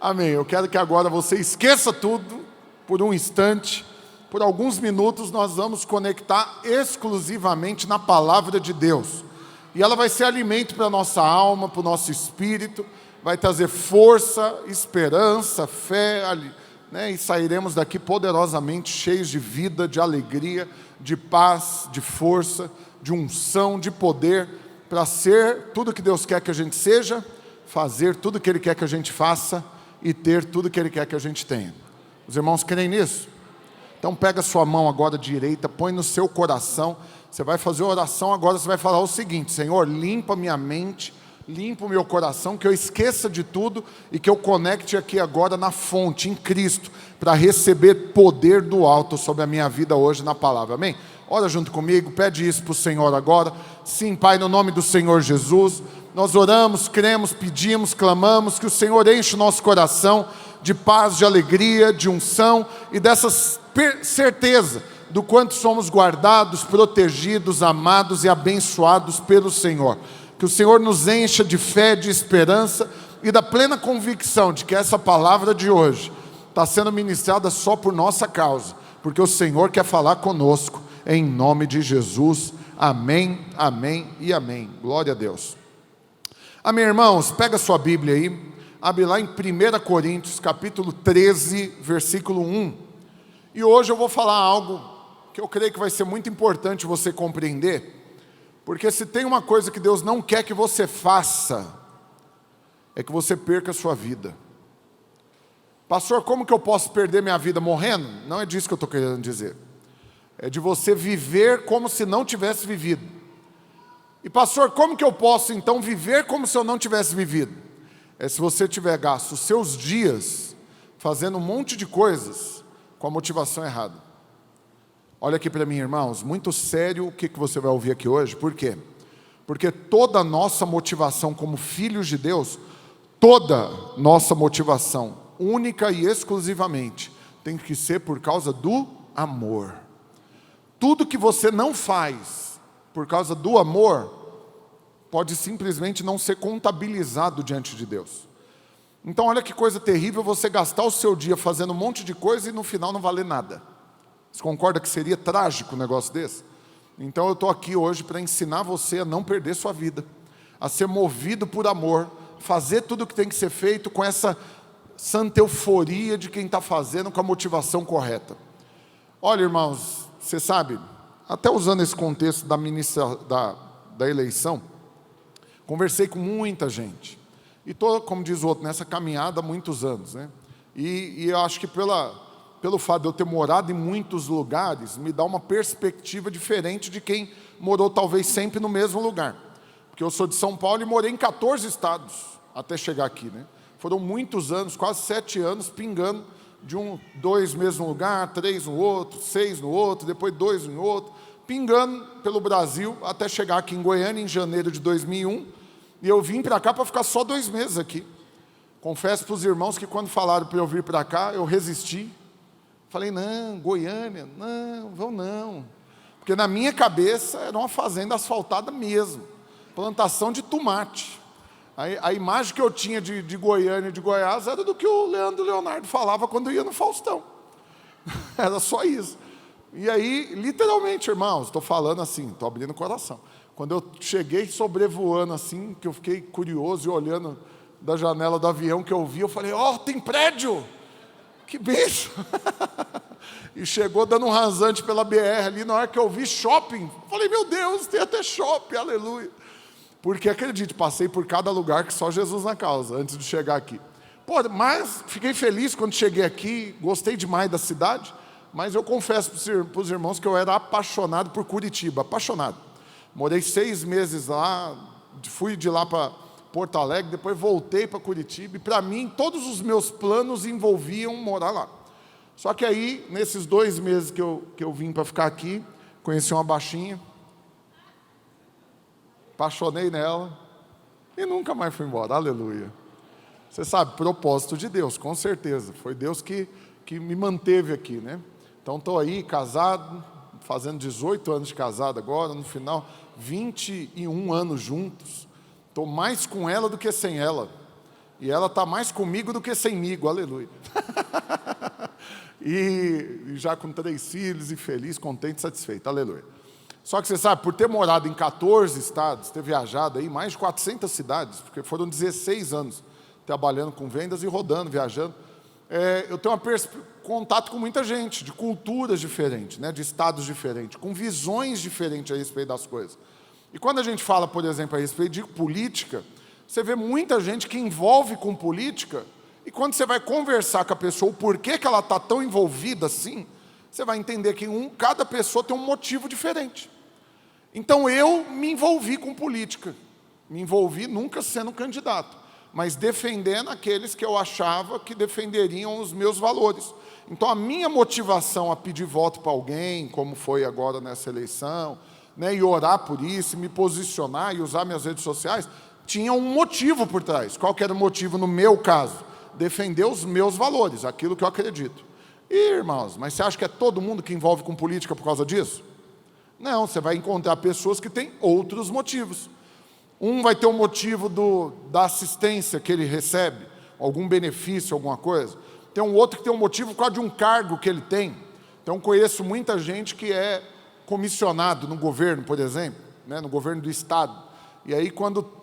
Amém. Eu quero que agora você esqueça tudo por um instante. Por alguns minutos nós vamos conectar exclusivamente na palavra de Deus. E ela vai ser alimento para a nossa alma, para o nosso espírito. Vai trazer força, esperança, fé, né? E sairemos daqui poderosamente cheios de vida, de alegria, de paz, de força, de unção, de poder, para ser tudo que Deus quer que a gente seja, fazer tudo que Ele quer que a gente faça e ter tudo que Ele quer que a gente tenha. Os irmãos creem nisso? Então pega a sua mão agora direita, põe no seu coração. Você vai fazer a oração agora, você vai falar o seguinte: Senhor, limpa minha mente, limpa o meu coração, que eu esqueça de tudo e que eu conecte aqui agora na fonte, em Cristo, para receber poder do alto sobre a minha vida hoje na palavra. Amém? Ora junto comigo, pede isso para o Senhor agora. Sim, Pai, no nome do Senhor Jesus, nós oramos, cremos, pedimos, clamamos que o Senhor enche o nosso coração de paz, de alegria, de unção e dessa certeza do quanto somos guardados, protegidos, amados e abençoados pelo Senhor. Que o Senhor nos encha de fé, de esperança e da plena convicção de que essa palavra de hoje está sendo ministrada só por nossa causa, porque o Senhor quer falar conosco, em nome de Jesus. Amém, amém e amém. Glória a Deus. Amém, irmãos, pega sua Bíblia aí, abre lá em 1 Coríntios, capítulo 13, versículo 1. E hoje eu vou falar algo que eu creio que vai ser muito importante você compreender, porque se tem uma coisa que Deus não quer que você faça, é que você perca a sua vida. Pastor, como que eu posso perder minha vida morrendo? Não é disso que eu estou querendo dizer. É de você viver como se não tivesse vivido. E pastor, como que eu posso então viver como se eu não tivesse vivido? É se você tiver gasto os seus dias fazendo um monte de coisas com a motivação errada. Olha aqui para mim, irmãos, muito sério o que você vai ouvir aqui hoje. Por quê? Porque toda a nossa motivação como filhos de Deus, toda nossa motivação, única e exclusivamente, tem que ser por causa do amor. Tudo que você não faz por causa do amor, pode simplesmente não ser contabilizado diante de Deus. Então olha que coisa terrível você gastar o seu dia fazendo um monte de coisa e no final não valer nada. Você concorda que seria trágico um negócio desse? Então eu estou aqui hoje para ensinar você a não perder sua vida, a ser movido por amor, fazer tudo o que tem que ser feito com essa santa euforia de quem está fazendo com a motivação correta. Olha, irmãos, você sabe, até usando esse contexto da eleição, conversei com muita gente. E estou, como diz o outro, nessa caminhada há muitos anos, né? E eu acho que pelo fato de eu ter morado em muitos lugares, me dá uma perspectiva diferente de quem morou talvez sempre no mesmo lugar. Porque eu sou de São Paulo e morei em 14 estados até chegar aqui, né? Foram muitos anos, quase 7 anos, pingando de 2 mesmo lugar, 3 no outro, 6 no outro, depois 2 no outro, pingando pelo Brasil até chegar aqui em Goiânia em janeiro de 2001. E eu vim para cá para ficar só 2 meses aqui. Confesso para os irmãos que quando falaram para eu vir para cá, eu resisti. Falei, não, Goiânia, não, vão não. Porque na minha cabeça era uma fazenda asfaltada mesmo, plantação de tomate. A imagem que eu tinha de Goiânia e de Goiás era do que o Leandro Leonardo falava quando ia no Faustão. Era só isso. E aí, literalmente, irmãos, estou falando assim, estou abrindo o coração. Quando eu cheguei sobrevoando assim, que eu fiquei curioso e olhando da janela do avião que eu vi, eu falei, tem prédio! Que beijo! E chegou dando um rasante pela BR ali, na hora que eu vi shopping, falei, meu Deus, tem até shopping, aleluia! Porque, acredite, passei por cada lugar que só Jesus na causa, antes de chegar aqui. Mas fiquei feliz quando cheguei aqui, gostei demais da cidade, mas eu confesso para os irmãos que eu era apaixonado por Curitiba, apaixonado. Morei 6 meses lá, fui de lá para Porto Alegre, depois voltei para Curitiba, e para mim, todos os meus planos envolviam morar lá. Só que aí, nesses 2 meses que eu vim para ficar aqui, conheci uma baixinha, apaixonei nela e nunca mais fui embora, aleluia. Você sabe, propósito de Deus, com certeza. Foi Deus que me manteve aqui, né? Então estou aí casado, fazendo 18 anos de casado agora, no final 21 anos juntos. Estou mais com ela do que sem ela. E ela está mais comigo do que semigo, aleluia. e já com 3 filhos e feliz, contente, satisfeito, aleluia. Só que você sabe, por ter morado em 14 estados, ter viajado aí mais de 400 cidades, porque foram 16 anos trabalhando com vendas e rodando, viajando, eu tenho contato com muita gente, de culturas diferentes, né, de estados diferentes, com visões diferentes a respeito das coisas. E quando a gente fala, por exemplo, a respeito de política, você vê muita gente que envolve com política, e quando você vai conversar com a pessoa o porquê que ela está tão envolvida assim, você vai entender que cada pessoa tem um motivo diferente. Então eu me envolvi com política, me envolvi nunca sendo candidato, mas defendendo aqueles que eu achava que defenderiam os meus valores. Então a minha motivação a pedir voto para alguém, como foi agora nessa eleição, né, e orar por isso, e me posicionar e usar minhas redes sociais, tinha um motivo por trás. Qual que era o motivo no meu caso? Defender os meus valores, aquilo que eu acredito. E, irmãos, mas você acha que é todo mundo que envolve com política por causa disso? Não, você vai encontrar pessoas que têm outros motivos. Um vai ter o motivo da assistência que ele recebe, algum benefício, alguma coisa. Tem um outro que tem um motivo por causa de um cargo que ele tem. Então, conheço muita gente que é comissionado no governo, por exemplo, né, no governo do estado. E aí, quando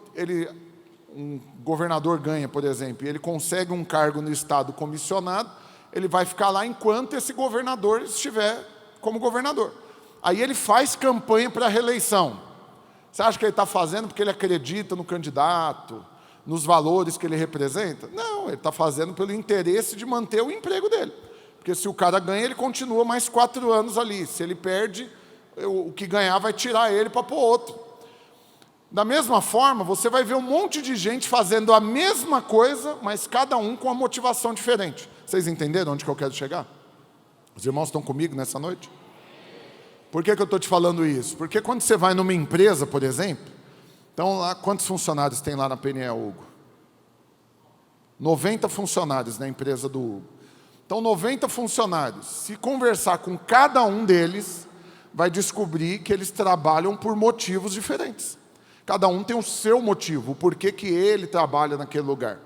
um governador ganha, por exemplo, e ele consegue um cargo no estado comissionado, ele vai ficar lá enquanto esse governador estiver como governador. Aí ele faz campanha para a reeleição. Você acha que ele está fazendo porque ele acredita no candidato, nos valores que ele representa? Não, ele está fazendo pelo interesse de manter o emprego dele. Porque se o cara ganha, ele continua mais 4 anos ali. Se ele perde, o que ganhar vai tirar ele para pôr outro. Da mesma forma, você vai ver um monte de gente fazendo a mesma coisa, mas cada um com uma motivação diferente. Vocês entenderam onde que eu quero chegar? Os irmãos estão comigo nessa noite? Por que eu estou te falando isso? Porque quando você vai numa empresa, por exemplo, então lá, quantos funcionários tem lá na PNE, Hugo? 90 funcionários na empresa do Hugo. Então, 90 funcionários. Se conversar com cada um deles, vai descobrir que eles trabalham por motivos diferentes. Cada um tem o seu motivo, o porquê que ele trabalha naquele lugar.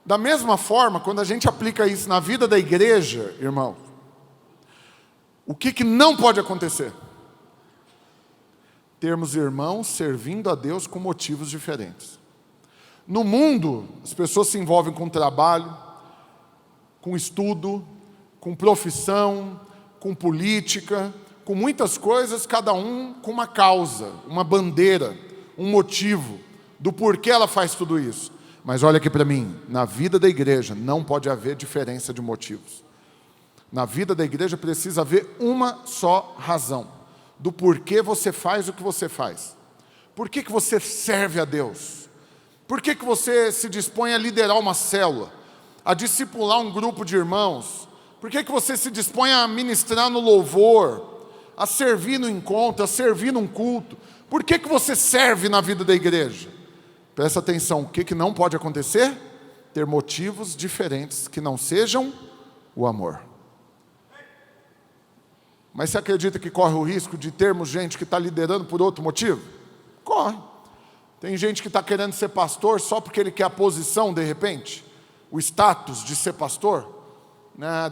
Da mesma forma, quando a gente aplica isso na vida da igreja, irmão, o que não pode acontecer? Termos irmãos servindo a Deus com motivos diferentes. No mundo, as pessoas se envolvem com trabalho, com estudo, com profissão, com política, com muitas coisas, cada um com uma causa, uma bandeira, um motivo do porquê ela faz tudo isso. Mas olha aqui para mim, na vida da igreja não pode haver diferença de motivos. Na vida da igreja precisa haver uma só razão do porquê você faz o que você faz. Por que você serve a Deus? Por que você se dispõe a liderar uma célula, a discipular um grupo de irmãos? Por que você se dispõe a ministrar no louvor, a servir no encontro, a servir num culto? Por que você serve na vida da igreja? Presta atenção, o que não pode acontecer? Ter motivos diferentes que não sejam o amor. Mas você acredita que corre o risco de termos gente que está liderando por outro motivo? Corre. Tem gente que está querendo ser pastor só porque ele quer a posição, de repente, o status de ser pastor.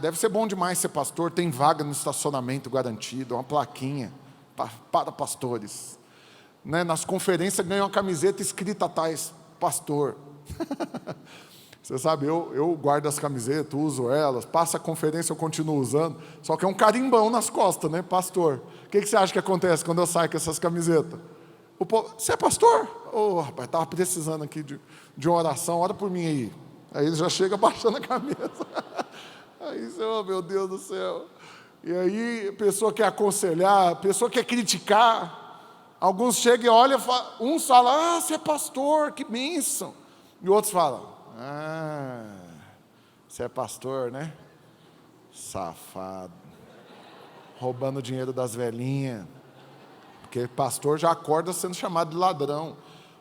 Deve ser bom demais ser pastor, tem vaga no estacionamento garantido, uma plaquinha para pastores. Nas conferências ganha uma camiseta escrita tais, pastor. Você sabe, eu guardo as camisetas, uso elas, passa a conferência, eu continuo usando, só que é um carimbão nas costas, né, pastor? O que você acha que acontece quando eu saio com essas camisetas? O povo, você é pastor? Rapaz, estava precisando aqui de uma oração, ora por mim aí. Aí ele já chega baixando a cabeça. Aí, oh, meu Deus do céu. E aí a pessoa quer aconselhar, a pessoa quer criticar. Alguns chegam e olham, uns falam, você é pastor, que bênção. E outros falam, você é pastor, né? Safado. Roubando o dinheiro das velhinhas. Porque pastor já acorda sendo chamado de ladrão.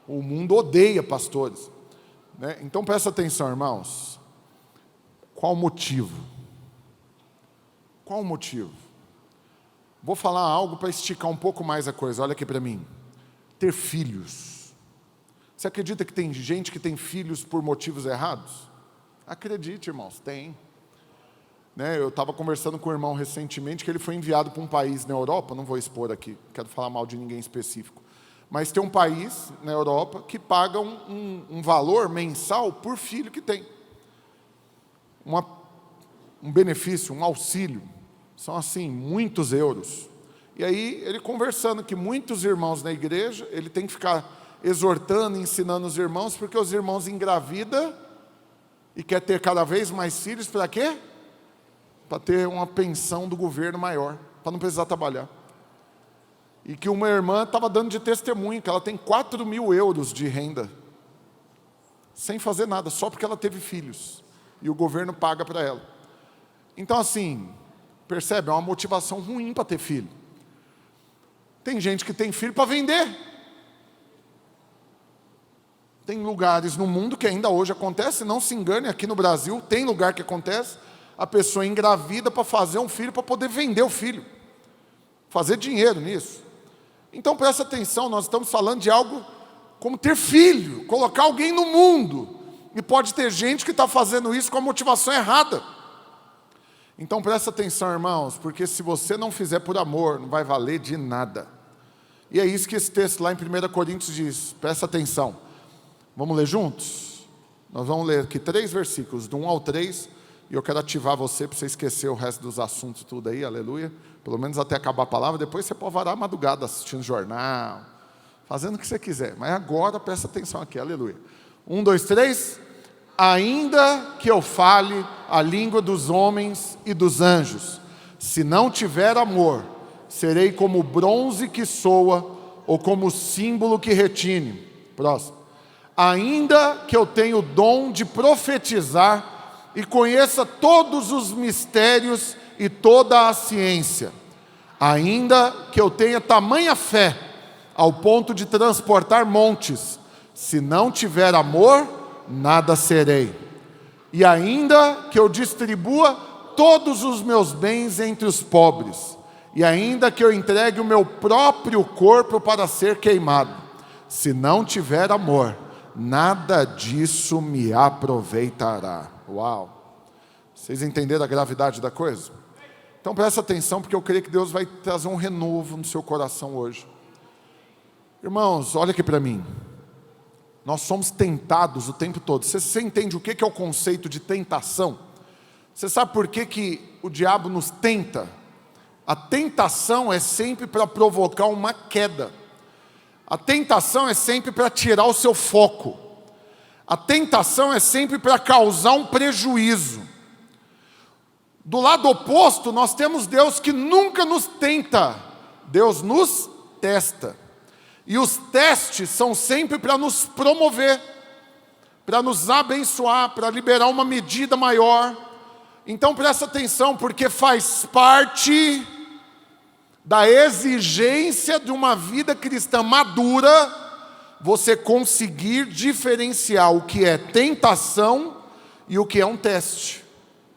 O mundo odeia pastores. Né? Então presta atenção, irmãos. Qual o motivo? Qual o motivo? Vou falar algo para esticar um pouco mais a coisa. Olha aqui para mim. Ter filhos. Você acredita que tem gente que tem filhos por motivos errados? Acredite, irmãos, tem. Eu estava conversando com um irmão recentemente que ele foi enviado para um país na Europa, não vou expor aqui, não quero falar mal de ninguém específico, mas tem um país na Europa que paga um valor mensal por filho que tem. Um benefício, um auxílio, são assim, muitos euros. E aí, ele conversando que muitos irmãos na igreja, ele tem que ficar exortando, ensinando os irmãos, porque os irmãos engravidam e quer ter cada vez mais filhos, para quê? Para ter uma pensão do governo maior, para não precisar trabalhar. E que uma irmã estava dando de testemunho, que ela tem 4.000 euros de renda, sem fazer nada, só porque ela teve filhos, e o governo paga para ela. Então assim, percebe, é uma motivação ruim para ter filho. Tem gente que tem filho para vender. Tem lugares no mundo que ainda hoje acontece, não se engane, aqui no Brasil tem lugar que acontece, a pessoa engravida para fazer um filho, para poder vender o filho, fazer dinheiro nisso. Então presta atenção, nós estamos falando de algo como ter filho, colocar alguém no mundo, e pode ter gente que está fazendo isso com a motivação errada. Então presta atenção, irmãos, porque se você não fizer por amor, não vai valer de nada. E é isso que esse texto lá em 1 Coríntios diz, presta atenção. Vamos ler juntos? Nós vamos ler aqui 3 versículos, do 1 ao 3, e eu quero ativar você para você esquecer o resto dos assuntos tudo aí, aleluia. Pelo menos até acabar a palavra, depois você pode varar a madrugada assistindo jornal, fazendo o que você quiser. Mas agora presta atenção aqui, aleluia. 1, 2, 3. Ainda que eu fale a língua dos homens e dos anjos, se não tiver amor, serei como o bronze que soa, ou como o símbolo que retine. Próximo. Ainda que eu tenha o dom de profetizar e conheça todos os mistérios e toda a ciência, ainda que eu tenha tamanha fé ao ponto de transportar montes, se não tiver amor, nada serei. E ainda que eu distribua todos os meus bens entre os pobres, e ainda que eu entregue o meu próprio corpo para ser queimado, se não tiver amor, nada disso me aproveitará. Uau! Vocês entenderam a gravidade da coisa? Então presta atenção, porque eu creio que Deus vai trazer um renovo no seu coração hoje. Irmãos, olha aqui para mim. Nós somos tentados o tempo todo. Você entende o que é o conceito de tentação? Você sabe por que o diabo nos tenta? A tentação é sempre para provocar uma queda. A tentação é sempre para tirar o seu foco. A tentação é sempre para causar um prejuízo. Do lado oposto, nós temos Deus que nunca nos tenta. Deus nos testa. E os testes são sempre para nos promover, para nos abençoar, para liberar uma medida maior. Então presta atenção, porque faz parte da exigência de uma vida cristã madura, você conseguir diferenciar o que é tentação e o que é um teste.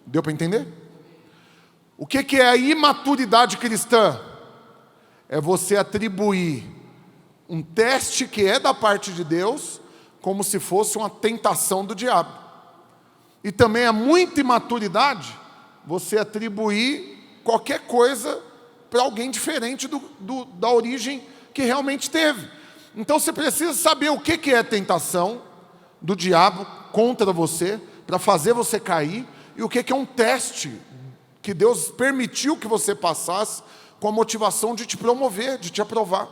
Deu para entender? O que é a imaturidade cristã? É você atribuir um teste que é da parte de Deus, como se fosse uma tentação do diabo. E também é muita imaturidade você atribuir qualquer coisa para alguém diferente da origem que realmente teve. Então você precisa saber o que é tentação do diabo contra você, para fazer você cair, e o que é um teste que Deus permitiu que você passasse com a motivação de te promover, de te aprovar.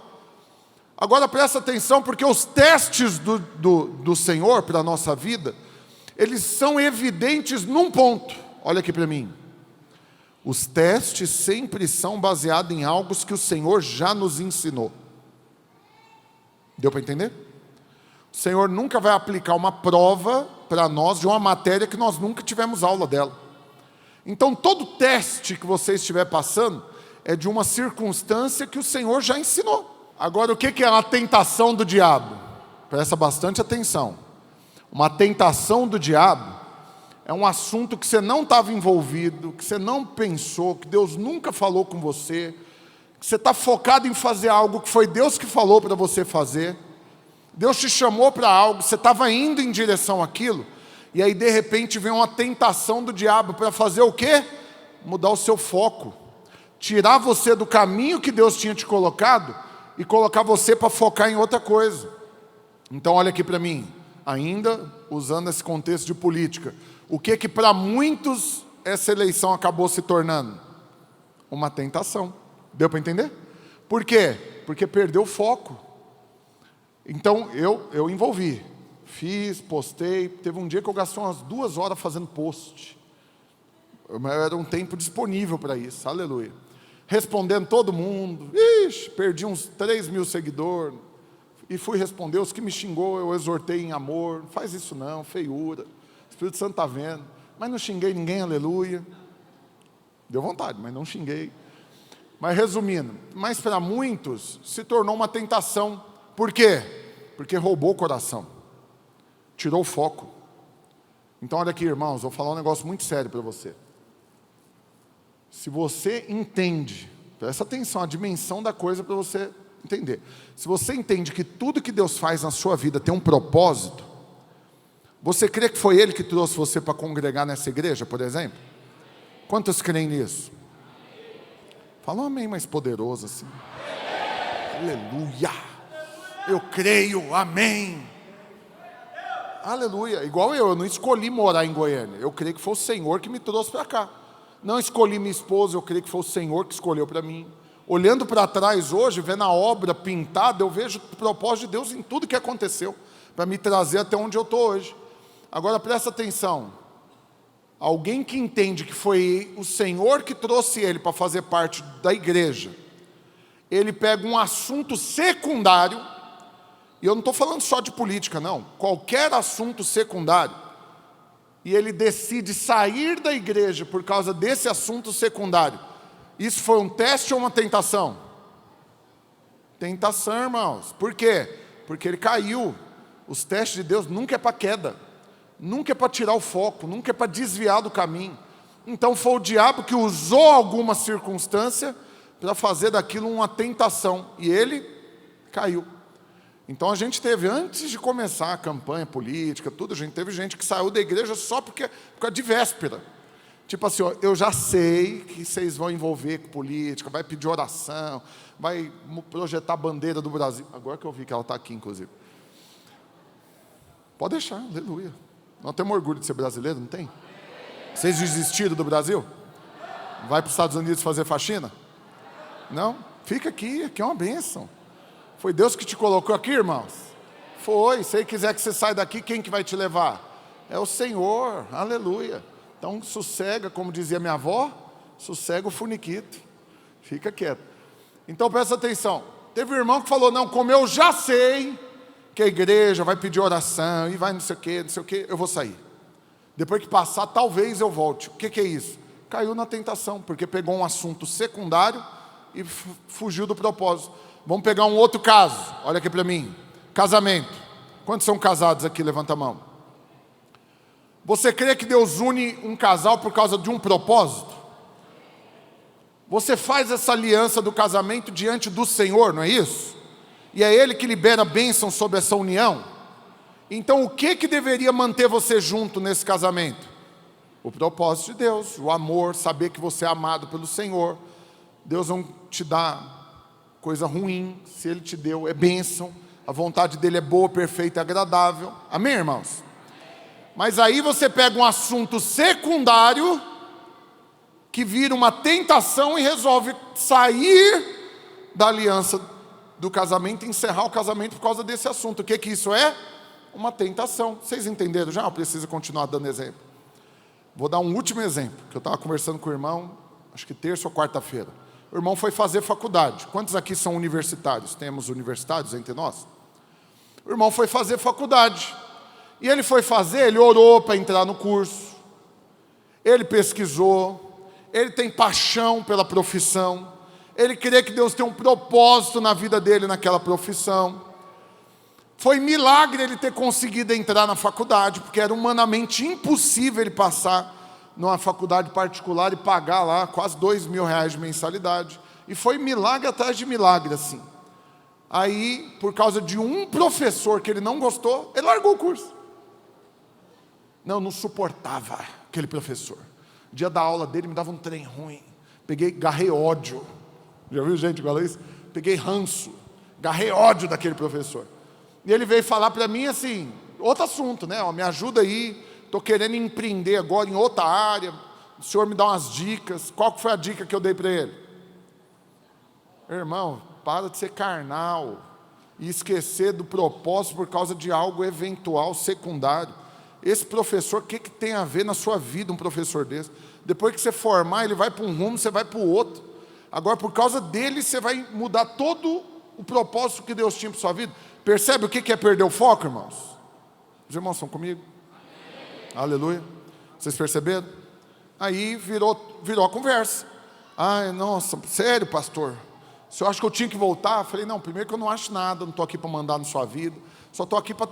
Agora presta atenção, porque os testes do Senhor para a nossa vida, eles são evidentes num ponto. Olha aqui para mim. Os testes sempre são baseados em algo que o Senhor já nos ensinou. Deu para entender? O Senhor nunca vai aplicar uma prova para nós de uma matéria que nós nunca tivemos aula dela. Então todo teste que você estiver passando é de uma circunstância que o Senhor já ensinou. Agora, o que é a tentação do diabo? Presta bastante atenção. Uma tentação do diabo é um assunto que você não estava envolvido, que você não pensou, que Deus nunca falou com você, que você está focado em fazer algo que foi Deus que falou para você fazer. Deus te chamou para algo, você estava indo em direção àquilo, e aí de repente vem uma tentação do diabo para fazer o quê? Mudar o seu foco, tirar você do caminho que Deus tinha te colocado e colocar você para focar em outra coisa. Então olha aqui para mim, ainda usando esse contexto de política, o que para muitos essa eleição acabou se tornando? Uma tentação. Deu para entender? Por quê? Porque perdeu o foco. Então eu envolvi, fiz, postei, teve um dia que eu gastei umas 2 horas fazendo post. Era um tempo disponível para isso, aleluia. Respondendo todo mundo, perdi uns 3.000 seguidores, e fui responder, os que me xingou eu exortei em amor, não faz isso não, feiura, o Espírito Santo está vendo, mas não xinguei ninguém, aleluia. Deu vontade, mas não xinguei. Mas resumindo, mas para muitos se tornou uma tentação. Por quê? Porque roubou o coração, tirou o foco. Então olha aqui, irmãos, vou falar um negócio muito sério para você. Se você entende, presta atenção, a dimensão da coisa para você entender. Se você entende que tudo que Deus faz na sua vida tem um propósito, você crê que foi Ele que trouxe você para congregar nessa igreja, por exemplo? Quantos creem nisso? Fala um amém mais poderoso assim. Aleluia! Eu creio, amém! Aleluia! Igual eu não escolhi morar em Goiânia. Eu creio que foi o Senhor que me trouxe para cá. Não escolhi minha esposa, eu creio que foi o Senhor que escolheu para mim. Olhando para trás hoje, vendo a obra pintada, eu vejo o propósito de Deus em tudo que aconteceu, para me trazer até onde eu estou hoje. Agora presta atenção. Alguém que entende que foi o Senhor que trouxe ele para fazer parte da igreja, ele pega um assunto secundário, e eu não estou falando só de política não, qualquer assunto secundário, e ele decide sair da igreja por causa desse assunto secundário. Isso foi um teste ou uma tentação? Tentação, irmãos. Por quê? Porque ele caiu. Os testes de Deus nunca é para queda, nunca é para tirar o foco, nunca é para desviar do caminho. Então foi o diabo que usou alguma circunstância para fazer daquilo uma tentação, e ele caiu. Então a gente teve, antes de começar a campanha política, tudo, a gente teve gente que saiu da igreja só por causa de véspera. Tipo assim, ó, eu já sei que vocês vão envolver com política, vai pedir oração, vai projetar a bandeira do Brasil. Agora que eu vi que ela está aqui, inclusive. Pode deixar, aleluia. Nós temos orgulho de ser brasileiro, não tem? Vocês desistiram do Brasil? Vai para os Estados Unidos fazer faxina? Não? Fica aqui, aqui é uma bênção. Foi Deus que te colocou aqui, irmãos? Foi. Se Ele quiser que você saia daqui, quem que vai te levar? É o Senhor, aleluia. Então sossega, como dizia minha avó, sossega o funiquito. Fica quieto. Então presta atenção. Teve um irmão que falou, não, como eu já sei que a igreja vai pedir oração, e vai não sei o que, eu vou sair. Depois que passar, talvez eu volte. O que é isso? Caiu na tentação, porque pegou um assunto secundário e fugiu do propósito. Vamos pegar um outro caso, olha aqui para mim. Casamento. Quantos são casados aqui? Levanta a mão. Você crê que Deus une um casal por causa de um propósito? Você faz essa aliança do casamento diante do Senhor, não é isso? E é Ele que libera a bênção sobre essa união. Então o que deveria manter você junto nesse casamento? O propósito de Deus, o amor, saber que você é amado pelo Senhor. Deus não te dá coisa ruim, se Ele te deu é bênção, a vontade dEle é boa, perfeita e agradável. Amém, irmãos? Mas aí você pega um assunto secundário, que vira uma tentação e resolve sair da aliança do casamento e encerrar o casamento por causa desse assunto. O que isso é? Uma tentação. Vocês entenderam já? Eu preciso continuar dando exemplo. Vou dar um último exemplo, que eu estava conversando com o irmão, acho que terça ou quarta-feira. O irmão foi fazer faculdade. Quantos aqui são universitários? Temos universitários entre nós? O irmão foi fazer faculdade. E ele foi fazer, ele orou para entrar no curso. Ele pesquisou. Ele tem paixão pela profissão. Ele crê que Deus tem um propósito na vida dele naquela profissão. Foi milagre ele ter conseguido entrar na faculdade, porque era humanamente impossível ele passar numa faculdade particular e pagar lá quase R$2.000 de mensalidade. E foi milagre atrás de milagre assim. Aí, por causa de um professor que ele não gostou, ele largou o curso. Não suportava aquele professor. O dia da aula dele me dava um trem ruim. Garrei ódio. Já viu gente igual a isso? Peguei ranço. Garrei ódio daquele professor. E ele veio falar para mim assim, outro assunto, né? Me ajuda aí, estou querendo empreender agora em outra área. O senhor me dá umas dicas. Qual que foi a dica que eu dei para ele? Irmão, para de ser carnal e esquecer do propósito por causa de algo eventual, secundário. Esse professor, o que tem a ver na sua vida um professor desse? Depois que você formar, ele vai para um rumo, você vai para o outro. Agora, por causa dele, você vai mudar todo o propósito que Deus tinha para a sua vida. Percebe o que é perder o foco, irmãos? Os irmãos estão comigo? Aleluia. Vocês perceberam? Aí virou a conversa. Ai, nossa, sério, pastor? O senhor acha que eu tinha que voltar? Eu falei, não, primeiro que eu não acho nada, não estou aqui para mandar na sua vida, só estou aqui para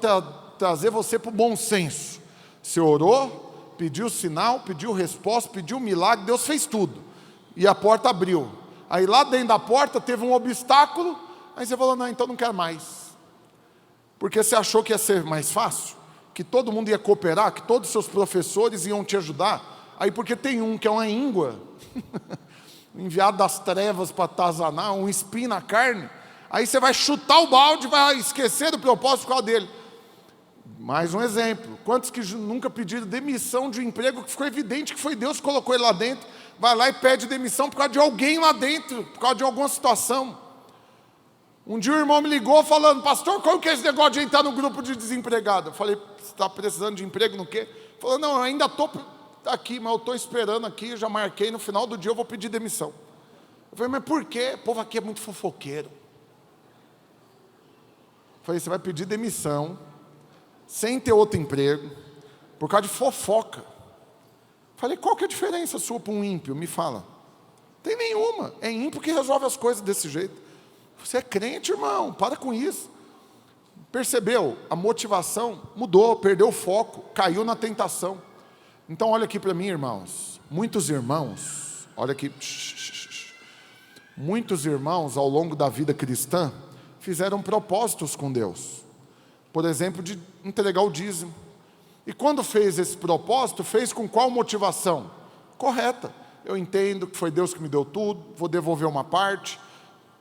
trazer você para o bom senso. Você orou, pediu sinal, pediu resposta, pediu milagre, Deus fez tudo. E a porta abriu. Aí lá dentro da porta teve um obstáculo, aí você falou, não, então não quero mais. Porque você achou que ia ser mais fácil? Que todo mundo ia cooperar, que todos os seus professores iam te ajudar? Aí porque tem um que é uma íngua, enviado das trevas para atazanar, um espinho na carne, aí você vai chutar o balde, vai esquecer do propósito por causa dele. Mais um exemplo, quantos que nunca pediram demissão de um emprego que ficou evidente que foi Deus que colocou ele lá dentro, vai lá e pede demissão por causa de alguém lá dentro, por causa de alguma situação. Um dia o irmão me ligou falando, pastor, qual que é esse negócio de entrar no grupo de desempregado? Eu falei, você está precisando de emprego no quê? Ele falou, não, eu ainda estou aqui, mas eu estou esperando aqui, eu já marquei, no final do dia eu vou pedir demissão. Eu falei, mas por quê? O povo aqui é muito fofoqueiro. Eu falei, você vai pedir demissão, sem ter outro emprego, por causa de fofoca. Eu falei, qual que é a diferença sua para um ímpio? Me fala. Não tem nenhuma, é ímpio que resolve as coisas desse jeito. Você é crente, irmão, para com isso. Percebeu? A motivação mudou, perdeu o foco, caiu na tentação. Então olha aqui para mim, irmãos. Muitos irmãos, olha aqui. Muitos irmãos ao longo da vida cristã fizeram propósitos com Deus. Por exemplo, de entregar o dízimo. E quando fez esse propósito, fez com qual motivação? Correta. Eu entendo que foi Deus que me deu tudo, vou devolver uma parte.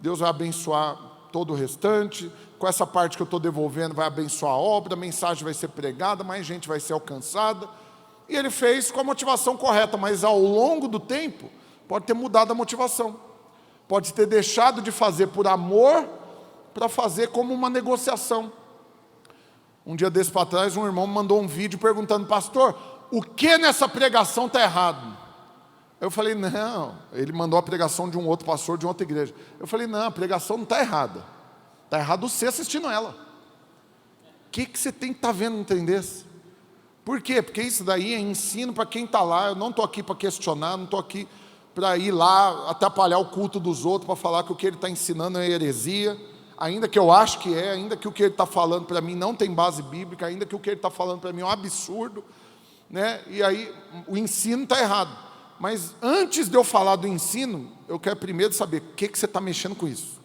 Deus vai abençoar todo o restante, com essa parte que eu estou devolvendo vai abençoar a obra, a mensagem vai ser pregada, mais gente vai ser alcançada, e ele fez com a motivação correta, mas ao longo do tempo, pode ter mudado a motivação, pode ter deixado de fazer por amor, para fazer como uma negociação. Um dia desse para trás, um irmão me mandou um vídeo perguntando, pastor, o que nessa pregação está errado? Eu falei, não, ele mandou a pregação de um outro pastor de outra igreja. Eu falei, não, a pregação não está errada. Está errado você assistindo ela. O que você tem que estar vendo, entender? Por quê? Porque isso daí é ensino para quem está lá. Eu não estou aqui para questionar, não estou aqui para ir lá atrapalhar o culto dos outros, para falar que o que ele está ensinando é heresia, ainda que eu acho que é, ainda que o que ele está falando para mim não tem base bíblica, ainda que o que ele está falando para mim é um absurdo, né? E aí o ensino está errado. Mas antes de eu falar do ensino, eu quero primeiro saber o que você está mexendo com isso.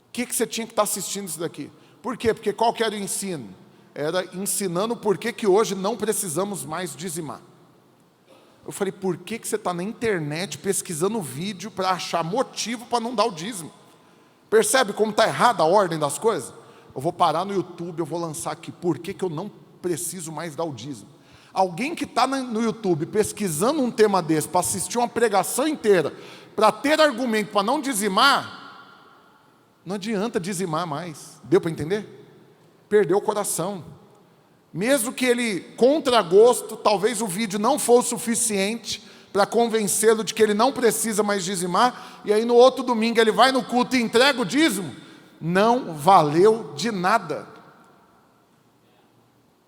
O que você tinha que estar assistindo isso daqui? Por quê? Porque qual que era o ensino? Era ensinando por que hoje não precisamos mais dizimar. Eu falei, por que você está na internet pesquisando vídeo para achar motivo para não dar o dízimo? Percebe como está errada a ordem das coisas? Eu vou parar no YouTube, eu vou lançar aqui, por que eu não preciso mais dar o dízimo? Alguém que está no YouTube pesquisando um tema desse, para assistir uma pregação inteira, para ter argumento para não dizimar, não adianta dizimar mais. Deu para entender? Perdeu o coração. Mesmo que ele, contra gosto, talvez o vídeo não for o suficiente para convencê-lo de que ele não precisa mais dizimar, e aí no outro domingo ele vai no culto e entrega o dízimo, não valeu de nada.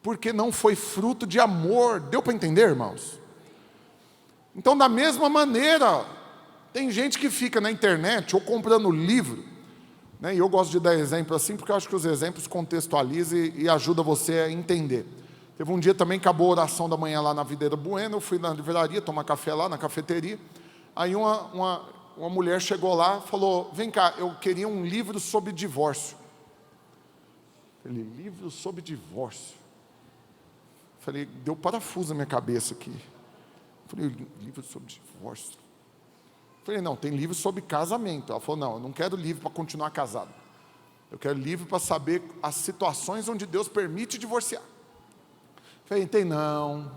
Porque não foi fruto de amor. Deu para entender, irmãos? Então, da mesma maneira, tem gente que fica na internet ou comprando livro, né? E eu gosto de dar exemplo assim, porque eu acho que os exemplos contextualizam e ajudam você a entender. Teve um dia também, acabou a oração da manhã lá na Videira Bueno, eu fui na livraria tomar café lá, na cafeteria, aí uma uma mulher chegou lá e falou, vem cá, eu queria um livro sobre divórcio. Falei, livro sobre divórcio? Falei, deu parafuso na minha cabeça aqui. Falei, livro sobre divórcio? Falei, não, tem livro sobre casamento. Ela falou, não, eu não quero livro para continuar casado. Eu quero livro para saber as situações onde Deus permite divorciar. Falei, tem não.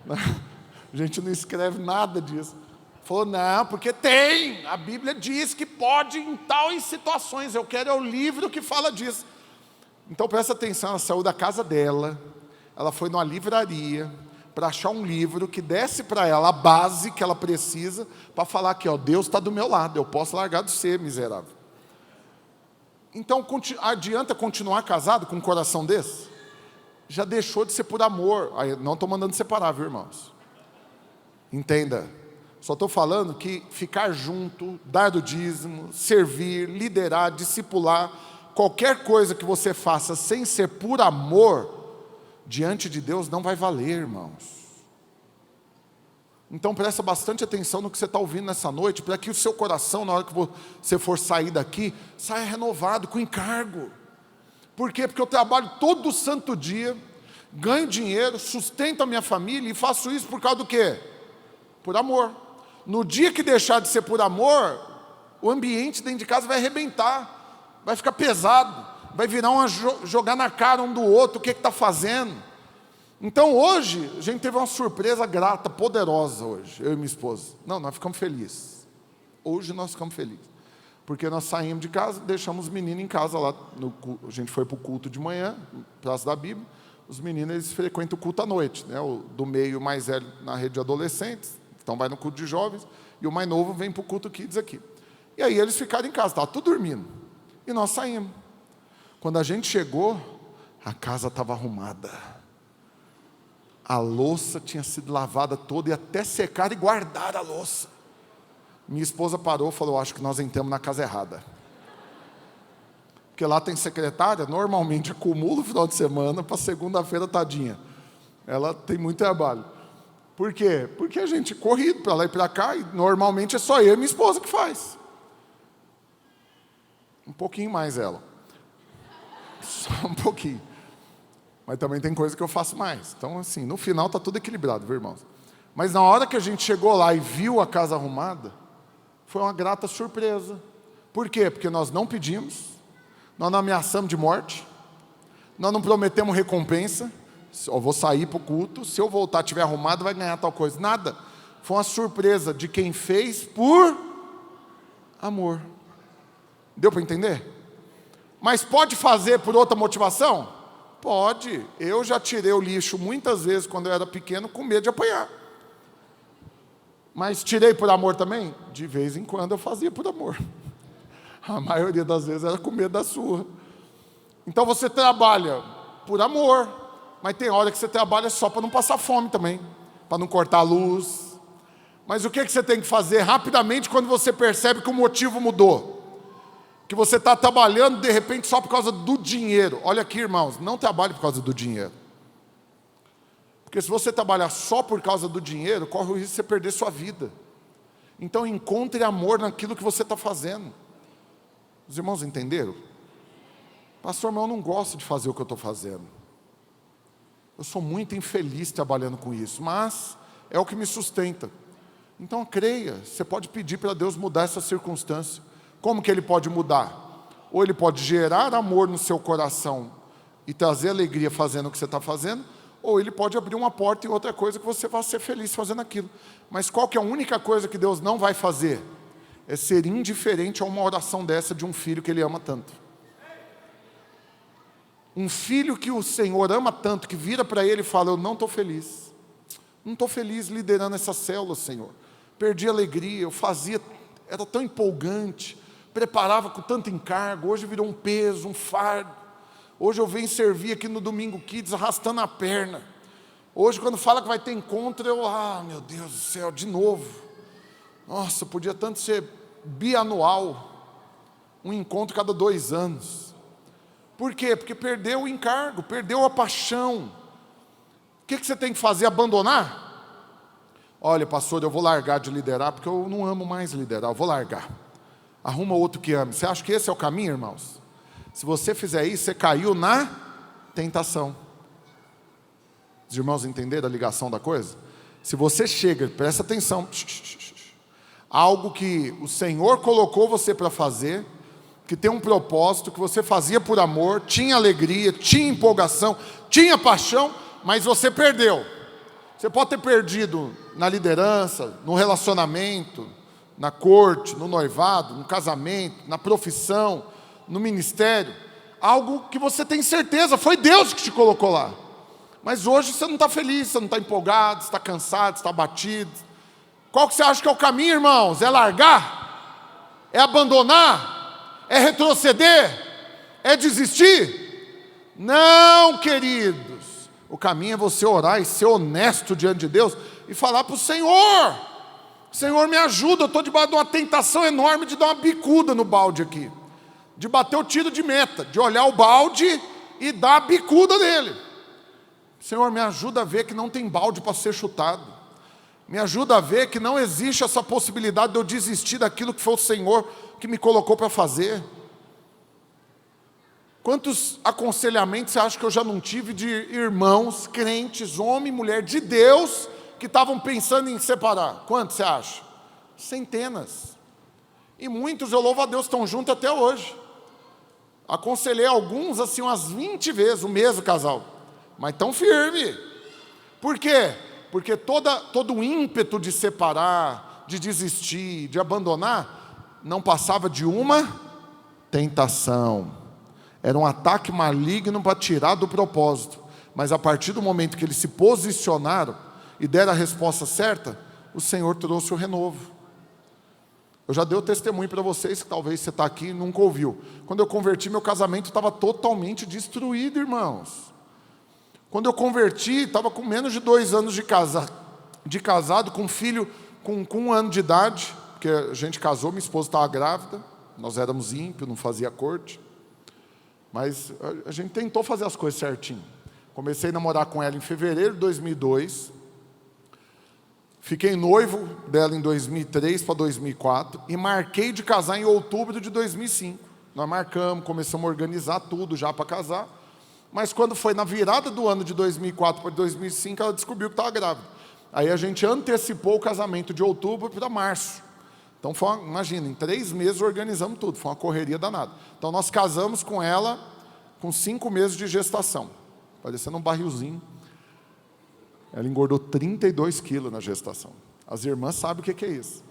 A gente não escreve nada disso. Falou, não, porque tem. A Bíblia diz que pode em tais situações. Eu quero o livro que fala disso. Então presta atenção, ela saiu da casa dela, ela foi numa livraria para achar um livro que desse para ela a base que ela precisa para falar que, ó, Deus está do meu lado, eu posso largar de ser miserável. Então adianta continuar casado com um coração desse? Já deixou de ser por amor. Aí, não estou mandando separar, viu, irmãos? Entenda. Só estou falando que ficar junto, dar o dízimo, servir, liderar, discipular, qualquer coisa que você faça sem ser por amor, diante de Deus não vai valer, irmãos. Então presta bastante atenção no que você está ouvindo nessa noite, para que o seu coração, na hora que você for sair daqui, saia renovado, com encargo. Por quê? Porque eu trabalho todo santo dia, ganho dinheiro, sustento a minha família e faço isso por causa do quê? Por amor. No dia que deixar de ser por amor, o ambiente dentro de casa vai arrebentar, vai ficar pesado, vai virar jogar na cara um do outro o que está fazendo. Então hoje, a gente teve uma surpresa grata, poderosa hoje, eu e minha esposa. Não, nós ficamos felizes. Hoje nós ficamos felizes. Porque nós saímos de casa, deixamos os meninos em casa lá. A gente foi para o culto de manhã, Praça da Bíblia. Os meninos, eles frequentam o culto à noite, né? O do meio mais velho na rede de adolescentes, então vai no culto de jovens, e o mais novo vem para o culto Kids aqui. E aí eles ficaram em casa, estava tudo dormindo. E nós saímos. Quando a gente chegou, a casa estava arrumada. A louça tinha sido lavada toda e até secar e guardar a louça. Minha esposa parou e falou, acho que nós entramos na casa errada. Porque lá tem secretária, normalmente acumula o final de semana para segunda-feira, tadinha. Ela tem muito trabalho. Por quê? Porque a gente é corrido para lá e para cá e normalmente é só eu e minha esposa que faz. Um pouquinho mais ela. Só um pouquinho. Mas também tem coisa que eu faço mais. Então, assim, no final está tudo equilibrado, viu, irmãos? Mas na hora que a gente chegou lá e viu a casa arrumada, foi uma grata surpresa. Por quê? Porque nós não pedimos, nós não ameaçamos de morte, nós não prometemos recompensa. Eu vou sair para o culto, se eu voltar, estiver arrumado, vai ganhar tal coisa. Nada. Foi uma surpresa de quem fez por amor. Deu para entender? Mas pode fazer por outra motivação? Pode. Eu já tirei o lixo muitas vezes quando eu era pequeno com medo de apanhar. Mas tirei por amor também? De vez em quando eu fazia por amor. A maioria das vezes era com medo da surra. Então você trabalha por amor, mas tem hora que você trabalha só para não passar fome também, para não cortar a luz. Mas o que você tem que fazer rapidamente quando você percebe que o motivo mudou? Que você está trabalhando de repente só por causa do dinheiro. Olha aqui, irmãos, não trabalhe por causa do dinheiro. Porque se você trabalhar só por causa do dinheiro, corre o risco de você perder sua vida. Então encontre amor naquilo que você está fazendo. Os irmãos entenderam? Pastor, mas eu não gosto de fazer o que eu estou fazendo. Eu sou muito infeliz trabalhando com isso, mas é o que me sustenta. Então creia, você pode pedir para Deus mudar essa circunstância. Como que Ele pode mudar? Ou Ele pode gerar amor no seu coração e trazer alegria fazendo o que você está fazendo, ou Ele pode abrir uma porta e outra coisa que você vai ser feliz fazendo aquilo. Mas qual que é a única coisa que Deus não vai fazer? É ser indiferente a uma oração dessa de um filho que Ele ama tanto. Um filho que o Senhor ama tanto, que vira para Ele e fala, eu não estou feliz. Não estou feliz liderando essa célula, Senhor. Perdi a alegria, eu fazia, era tão empolgante, preparava com tanto encargo, hoje virou um peso, um fardo. Hoje eu venho servir aqui no Domingo Kids arrastando a perna. Hoje quando fala que vai ter encontro, eu, meu Deus do céu, de novo. Nossa, podia tanto ser bianual, um encontro cada 2 anos. Por quê? Porque perdeu o encargo, perdeu a paixão. O que você tem que fazer? Abandonar? olha, pastor, eu vou largar de liderar, porque eu não amo mais liderar, eu vou largar. Arruma outro que ame. Você acha que esse é o caminho, irmãos? Se você fizer isso, você caiu na tentação. Os irmãos entenderam a ligação da coisa? Se você chega, presta atenção, algo que o Senhor colocou você para fazer, que tem um propósito, que você fazia por amor, tinha alegria, tinha empolgação, tinha paixão, mas você perdeu. Você pode ter perdido na liderança, no relacionamento, na corte, no noivado, no casamento, na profissão, no ministério, algo que você tem certeza, foi Deus que te colocou lá. Mas hoje você não está feliz, você não está empolgado, você está cansado, você está abatido. Qual que você acha que é o caminho, irmãos? É largar? É abandonar? É retroceder? É desistir? Não, queridos. O caminho é você orar e ser honesto diante de Deus e falar para o Senhor: Senhor, me ajuda, eu estou debaixo de uma tentação enorme de dar uma bicuda no balde aqui, de bater o tiro de meta, de olhar o balde e dar a bicuda nele. Senhor, me ajuda a ver que não tem balde para ser chutado. Me ajuda a ver que não existe essa possibilidade de eu desistir daquilo que foi o Senhor que me colocou para fazer. Quantos aconselhamentos você acha que eu já não tive de irmãos, crentes, homem e mulher de Deus, que estavam pensando em separar? Quantos você acha? Centenas. E muitos, eu louvo a Deus, estão juntos até hoje. Aconselhei alguns assim umas 20 vezes, o mesmo casal. Mas tão firme. Por quê? Porque todo o ímpeto de separar, de desistir, de abandonar, não passava de uma tentação. Era um ataque maligno para tirar do propósito. Mas a partir do momento que eles se posicionaram e deram a resposta certa, o Senhor trouxe o renovo. Eu já dei o testemunho para vocês, que talvez você está aqui e nunca ouviu. Quando eu converti, meu casamento estava totalmente destruído, irmãos. Quando eu converti, estava com menos de 2 anos de casado, com um filho com 1 ano de idade, porque a gente casou, minha esposa estava grávida, nós éramos ímpios, não fazia corte, mas a gente tentou fazer as coisas certinho. Comecei a namorar com ela em fevereiro de 2002, fiquei noivo dela em 2003 para 2004, e marquei de casar em outubro de 2005. Nós marcamos, começamos a organizar tudo já para casar. Mas quando foi na virada do ano de 2004 para 2005, ela descobriu que estava grávida. Aí a gente antecipou o casamento de outubro para março. Então, imagina, em 3 meses organizamos tudo, foi uma correria danada. Então, nós casamos com ela com 5 meses de gestação, parecendo um barrilzinho. Ela engordou 32 quilos na gestação. As irmãs sabem o que é isso.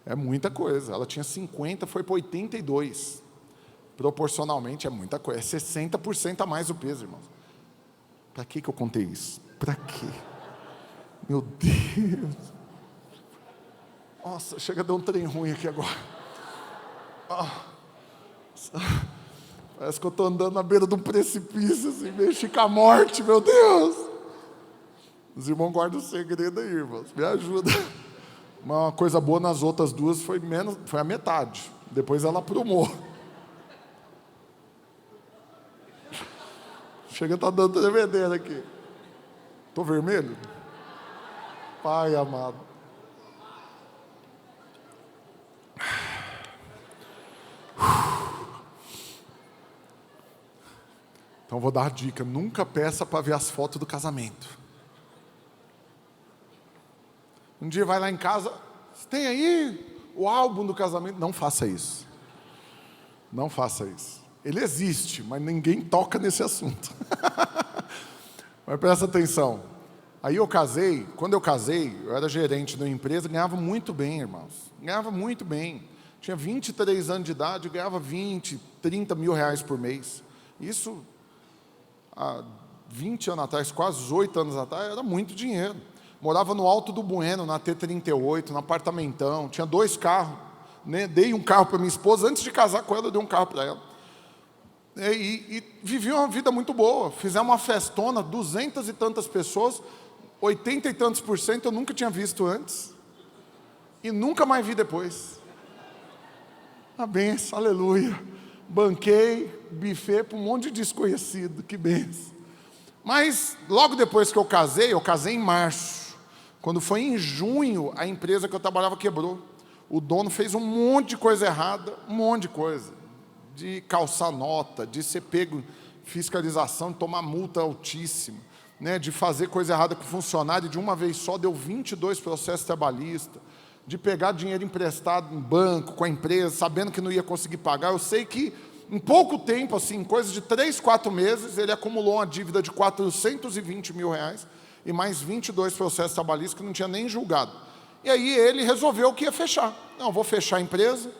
É muita coisa. Ela tinha 50, foi para 82. Proporcionalmente é muita coisa, é 60% a mais o peso, irmãos. Para que eu contei isso? Para quê? Meu Deus. Nossa, chega a dar um trem ruim aqui agora. Parece que eu estou andando na beira de um precipício, assim, meio chica a morte, meu Deus. Os irmãos guardam o segredo aí, irmãos, me ajuda. Uma coisa boa nas outras 2 foi a metade. Depois ela aprumou. Chega a estar dando tremedeira aqui. Estou vermelho? Pai amado. Então vou dar a dica. Nunca peça para ver as fotos do casamento. Um dia vai lá em casa, você tem aí o álbum do casamento? Não faça isso. Não faça isso. Ele existe, mas ninguém toca nesse assunto. Mas presta atenção. Aí eu casei, quando eu casei, eu era gerente de uma empresa, ganhava muito bem, irmãos. Ganhava muito bem. Tinha 23 anos de idade, ganhava 20, 30 mil reais por mês. Isso, há 20 anos atrás, quase 8 anos atrás, era muito dinheiro. Morava no Alto do Bueno, na T38, no apartamentão, tinha 2 carros. Né? Dei um carro para minha esposa, antes de casar com ela, eu dei um carro para ela. E vivi uma vida muito boa. Fizemos uma festona, 200 e tantas pessoas, 80 e tantos % eu nunca tinha visto antes. E nunca mais vi depois. A benção, aleluia. Banquei, buffet para um monte de desconhecido, que benção. Mas logo depois que eu casei em março. Quando foi em junho, a empresa que eu trabalhava quebrou. O dono fez um monte de coisa errada, um monte de coisa. De calçar nota, de ser pego fiscalização, de tomar multa altíssima, né, de fazer coisa errada com o funcionário, de uma vez só deu 22 processos trabalhistas, de pegar dinheiro emprestado em banco, com a empresa, sabendo que não ia conseguir pagar. Eu sei que em pouco tempo, assim, em coisa de 3, 4 meses, ele acumulou uma dívida de 420 mil reais e mais 22 processos trabalhistas que não tinha nem julgado. E aí ele resolveu que ia fechar. Não, vou fechar a empresa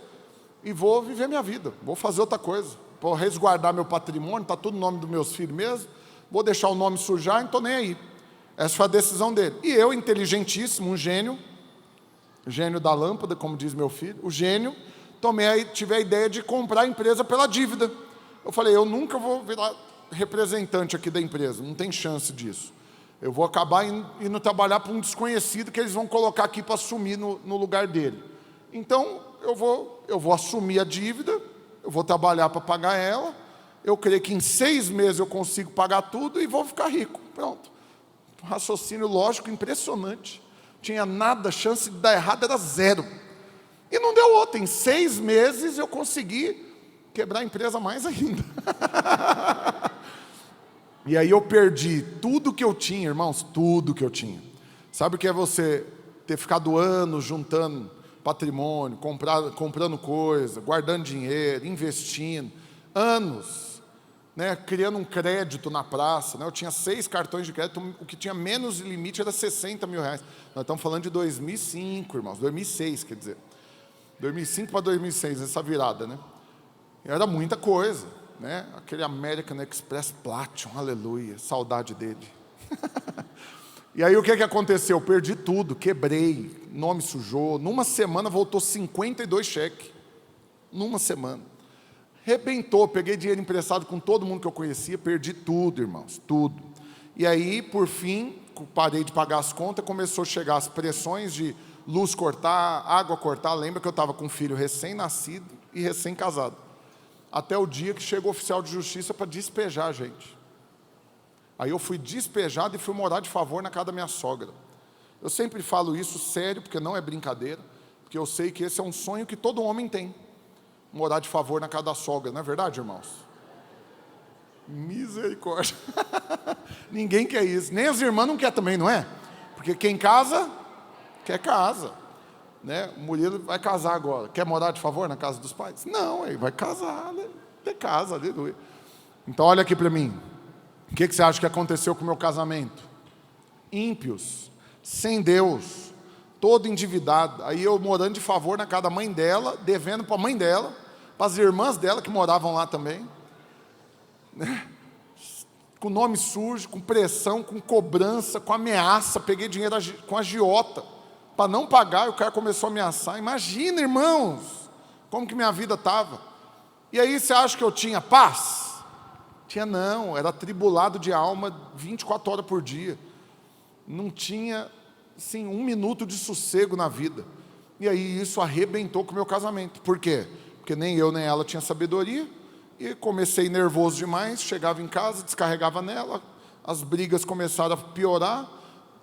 e vou viver minha vida, vou fazer outra coisa. Vou resguardar meu patrimônio, está tudo no nome dos meus filhos mesmo, vou deixar o nome sujar, não estou nem aí. Essa foi a decisão dele. E eu, inteligentíssimo, um gênio da lâmpada, como diz meu filho, o gênio, tive a ideia de comprar a empresa pela dívida. Eu falei, eu nunca vou virar representante aqui da empresa, não tem chance disso. Eu vou acabar indo trabalhar para um desconhecido que eles vão colocar aqui para assumir no lugar dele. Então, eu vou assumir a dívida, eu vou trabalhar para pagar ela, eu creio que em 6 meses eu consigo pagar tudo e vou ficar rico. Pronto. Um raciocínio lógico impressionante. Tinha nada, chance de dar errado era 0. E não deu outra. Em 6 meses eu consegui quebrar a empresa mais ainda. E aí eu perdi tudo que eu tinha, irmãos, tudo que eu tinha. Sabe o que é você ter ficado anos juntando patrimônio, comprando coisa, guardando dinheiro, investindo, anos, né, criando um crédito na praça, né? Eu tinha 6 cartões de crédito, o que tinha menos de limite era 60 mil reais. Nós estamos falando de 2005, irmãos, 2006, quer dizer. 2005 para 2006, essa virada, né? Era muita coisa, né? Aquele American Express Platinum, aleluia, saudade dele. E aí o que aconteceu? Eu perdi tudo, quebrei, nome sujou. Numa semana voltou 52 cheques. Numa semana. Rebentou, peguei dinheiro emprestado com todo mundo que eu conhecia, perdi tudo, irmãos, tudo. E aí, por fim, parei de pagar as contas, começou a chegar as pressões de luz cortar, água cortar. Lembra que eu estava com um filho recém-nascido e recém-casado. Até o dia que chegou o oficial de justiça para despejar a gente. Aí eu fui despejado e fui morar de favor na casa da minha sogra. Eu sempre falo isso sério, porque não é brincadeira, porque eu sei que esse é um sonho que todo homem tem. Morar de favor na casa da sogra, não é verdade, irmãos? Misericórdia. Ninguém quer isso, nem as irmãs não querem também, não é? Porque quem casa, quer casa. Né? O Murilo vai casar agora, quer morar de favor na casa dos pais? Não, ele vai casar, né? Ter casa, aleluia. Então olha aqui para mim. O que você acha que aconteceu com o meu casamento? Ímpios, sem Deus, todo endividado. Aí eu morando de favor na casa da mãe dela, devendo para a mãe dela, para as irmãs dela que moravam lá também, né? Com nome sujo, com pressão, com cobrança, com ameaça. Peguei dinheiro com agiota para não pagar, e o cara começou a ameaçar. Imagina, irmãos, como que minha vida estava. E aí você acha que eu tinha paz? Tinha não, era atribulado de alma 24 horas por dia. Não tinha, assim, 1 minuto de sossego na vida. E aí isso arrebentou com o meu casamento. Por quê? Porque nem eu nem ela tinha sabedoria. E comecei nervoso demais, chegava em casa, descarregava nela. As brigas começaram a piorar.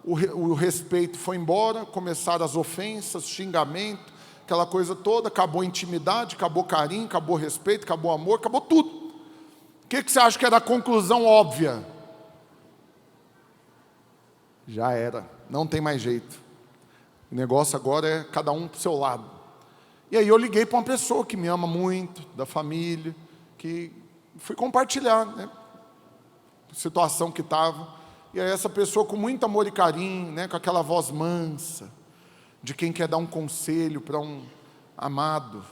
O respeito foi embora, começaram as ofensas, xingamento, aquela coisa toda. Acabou a intimidade, acabou carinho, acabou respeito, acabou amor, acabou tudo. O que você acha que era a conclusão óbvia? Já era, não tem mais jeito. O negócio agora é cada um para o seu lado. E aí eu liguei para uma pessoa que me ama muito, da família, que fui compartilhar, né, a situação que estava. E aí essa pessoa com muito amor e carinho, né, com aquela voz mansa, de quem quer dar um conselho para um amado,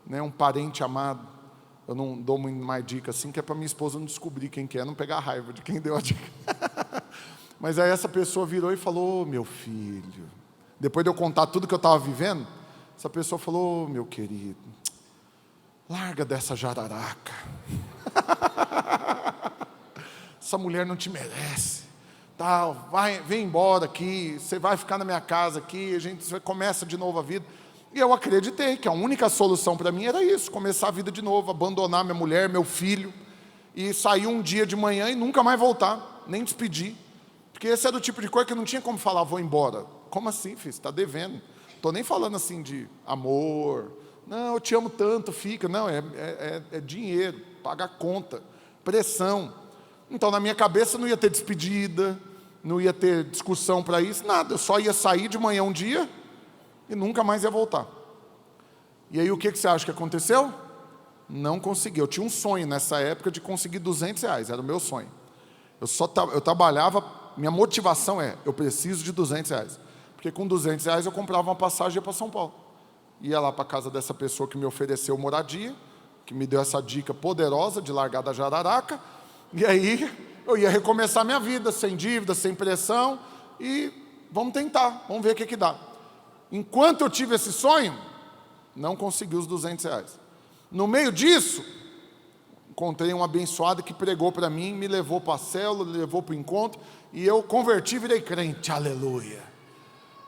né, um parente amado. Eu não dou mais dica assim, que é para minha esposa não descobrir quem que é, não pegar raiva de quem deu a dica. Mas aí essa pessoa virou e falou: meu filho, depois de eu contar tudo que eu estava vivendo, essa pessoa falou: meu querido, larga dessa jararaca. Essa mulher não te merece. Tá, vem embora aqui, você vai ficar na minha casa aqui, a gente começa de novo a vida. E eu acreditei que a única solução para mim era isso, começar a vida de novo, abandonar minha mulher, meu filho, e sair um dia de manhã e nunca mais voltar, nem despedir. Porque esse era o tipo de coisa que não tinha como falar, vou embora. Como assim, filho? Você está devendo. Estou nem falando assim de amor. Não, eu te amo tanto, fica. Não, é dinheiro, paga a conta, pressão. Então, na minha cabeça, não ia ter despedida, não ia ter discussão para isso, nada. Eu só ia sair de manhã um dia e nunca mais ia voltar. E aí, o que você acha que aconteceu? Não consegui. Eu tinha um sonho nessa época de conseguir R$200, era o meu sonho. Eu trabalhava, minha motivação eu preciso de R$200. Porque com R$200 eu comprava uma passagem para São Paulo. Ia lá para a casa dessa pessoa que me ofereceu moradia, que me deu essa dica poderosa de largar da jararaca, e aí eu ia recomeçar minha vida, sem dívida, sem pressão, e vamos tentar, vamos ver o que dá. Enquanto eu tive esse sonho, não consegui os R$200. No meio disso, encontrei um abençoado que pregou para mim, me levou para a célula, me levou para o encontro, e eu converti e virei crente, aleluia.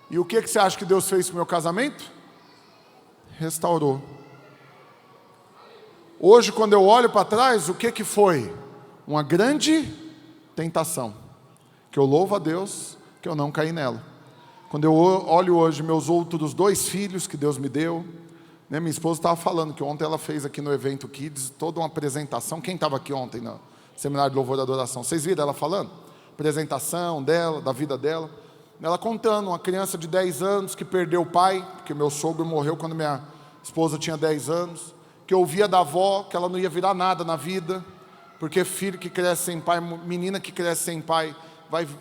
E o que você acha que Deus fez com o meu casamento? Restaurou. Hoje, quando eu olho para trás, o que foi? Uma grande tentação, que eu louvo a Deus, que eu não caí nela. Quando eu olho hoje meus outros 2 filhos que Deus me deu, né, minha esposa estava falando que ontem ela fez aqui no evento Kids toda uma apresentação. Quem estava aqui ontem no seminário de louvor e adoração? Vocês viram ela falando? Apresentação dela, da vida dela. Ela contando, uma criança de 10 anos que perdeu o pai, porque meu sogro morreu quando minha esposa tinha 10 anos, que ouvia da avó que ela não ia virar nada na vida, porque filho que cresce sem pai, menina que cresce sem pai,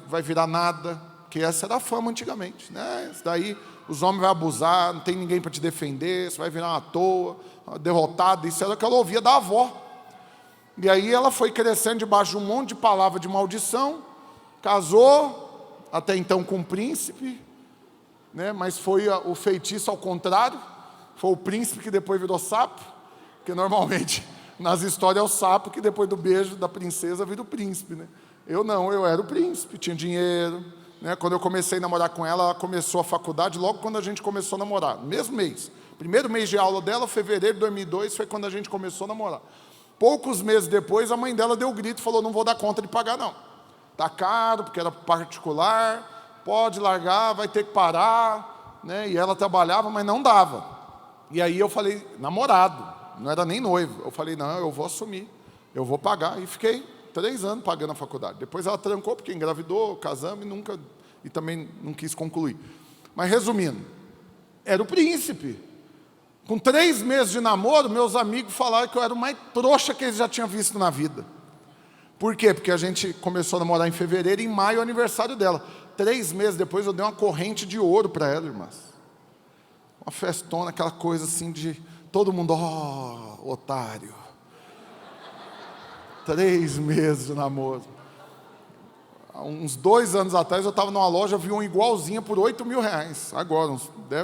vai virar nada, que essa era a fama antigamente, né? Isso daí os homens vão abusar, não tem ninguém para te defender, você vai virar uma toa, uma derrotada. Isso era o que ela ouvia da avó. E aí ela foi crescendo debaixo de um monte de palavra de maldição, casou, até então com um príncipe, né? Mas foi o feitiço ao contrário, foi o príncipe que depois virou sapo, porque normalmente nas histórias é o sapo que depois do beijo da princesa vira o príncipe, né? Eu não, eu era o príncipe, tinha dinheiro, né? Quando eu comecei a namorar com ela, ela começou a faculdade logo quando a gente começou a namorar, no mesmo mês. Primeiro mês de aula dela, fevereiro de 2002, foi quando a gente começou a namorar. Poucos meses depois, a mãe dela deu o grito e falou, não vou dar conta de pagar não. Está caro, porque era particular, pode largar, vai ter que parar, né? E ela trabalhava, mas não dava. E aí eu falei, namorado, não era nem noivo. Eu falei, não, eu vou assumir, eu vou pagar. E fiquei 3 anos pagando a faculdade. Depois ela trancou, porque engravidou, casamos e também não quis concluir. Mas resumindo, era o príncipe. Com 3 meses de namoro, meus amigos falaram que eu era o mais trouxa que eles já tinham visto na vida. Por quê? Porque a gente começou a namorar em fevereiro, e em maio é o aniversário dela. 3 meses depois eu dei uma corrente de ouro para ela, irmãs. Uma festona, aquela coisa assim de todo mundo, otário. 3 meses de namoro. Há uns 2 anos atrás eu estava numa loja, vi uma igualzinha por R$8.000. Agora,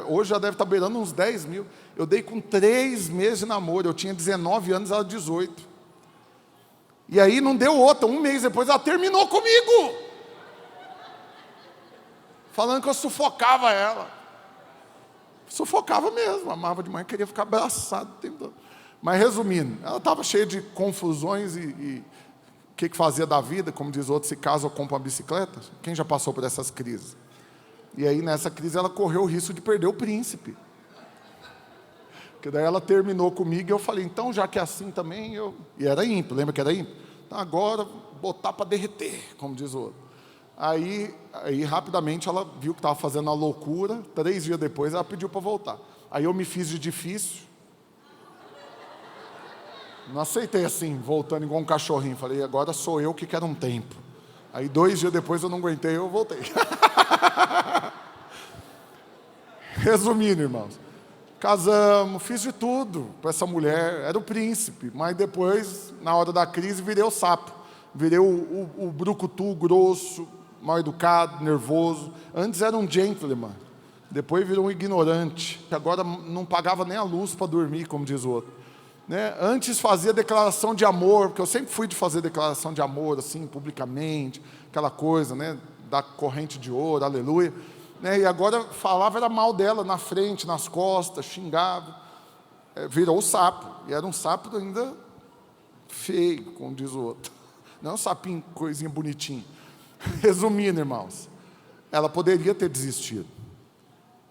hoje já deve estar beirando uns 10 mil. Eu dei com 3 meses de namoro, eu tinha 19 anos, ela 18. E aí não deu outra, 1 mês depois ela terminou comigo. Falando que eu sufocava ela. Sufocava mesmo, amava demais, queria ficar abraçado o tempo todo. Mas resumindo, ela estava cheia de confusões e o que fazia da vida, como diz outro, se casa ou compra uma bicicleta. Quem já passou por essas crises? E aí nessa crise ela correu o risco de perder o príncipe. Porque daí ela terminou comigo e eu falei, então já que é assim também, E era ímpio, lembra que era ímpio? Então agora, botar para derreter, como diz o outro. Aí rapidamente ela viu que estava fazendo uma loucura, 3 dias depois ela pediu para voltar. Aí eu me fiz de difícil. Não aceitei assim, voltando igual um cachorrinho. Falei, agora sou eu que quero um tempo. Aí 2 dias depois eu não aguentei, eu voltei. Resumindo, irmãos. Casamos, fiz de tudo para essa mulher, era o príncipe, mas depois, na hora da crise, virei o sapo, virei o brucutu grosso, mal educado, nervoso. Antes era um gentleman, depois virou um ignorante, que agora não pagava nem a luz para dormir, como diz o outro. Né? Antes fazia declaração de amor, porque eu sempre fui de fazer declaração de amor, assim, publicamente, aquela coisa, né? Da corrente de ouro, aleluia. Né? E agora falava era mal dela, na frente, nas costas, xingava. Virou o sapo, e era um sapo ainda feio, como diz o outro. Não é um sapinho, coisinha bonitinha. Resumindo, irmãos, ela poderia ter desistido.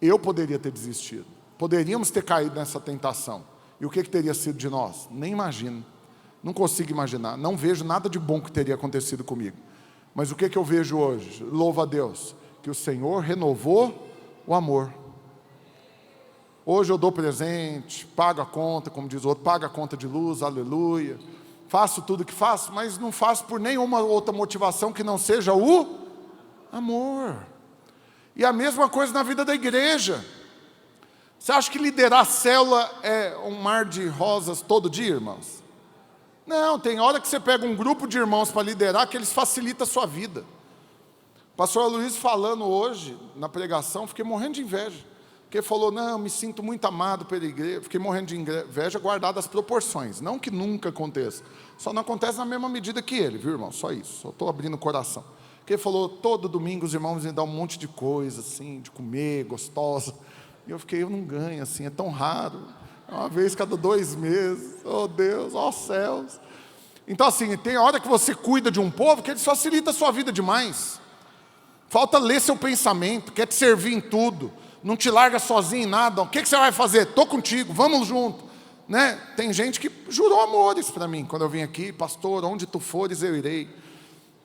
Eu poderia ter desistido. Poderíamos ter caído nessa tentação. E o que teria sido de nós? Nem imagino. Não consigo imaginar. Não vejo nada de bom que teria acontecido comigo. Mas o que eu vejo hoje? Louvo a Deus, que o Senhor renovou o amor. Hoje eu dou presente, pago a conta, como diz o outro, pago a conta de luz, aleluia. Faço tudo o que faço, mas não faço por nenhuma outra motivação que não seja o amor. E a mesma coisa na vida da igreja. Você acha que liderar a célula é um mar de rosas todo dia, irmãos? Não, tem hora que você pega um grupo de irmãos para liderar que eles facilitam a sua vida. O pastor Luiz falando hoje na pregação, fiquei morrendo de inveja. Porque ele falou, não, me sinto muito amado pela igreja. Fiquei morrendo de inveja guardado as proporções. Não que nunca aconteça. Só não acontece na mesma medida que ele, viu, irmão? Só isso. Só estou abrindo o coração. Porque ele falou, todo domingo os irmãos me dão um monte de coisa, assim, de comer, gostosa. E eu fiquei, eu não ganho, assim, é tão raro. É uma vez cada 2 meses. Oh Deus, oh céus. Então assim, tem hora que você cuida de um povo que eles facilitam a sua vida demais. Falta ler seu pensamento, quer te servir em tudo. Não te larga sozinho em nada. O que você vai fazer? Estou contigo, vamos junto. Né? Tem gente que jurou amores para mim. Quando eu vim aqui, pastor, onde tu fores eu irei.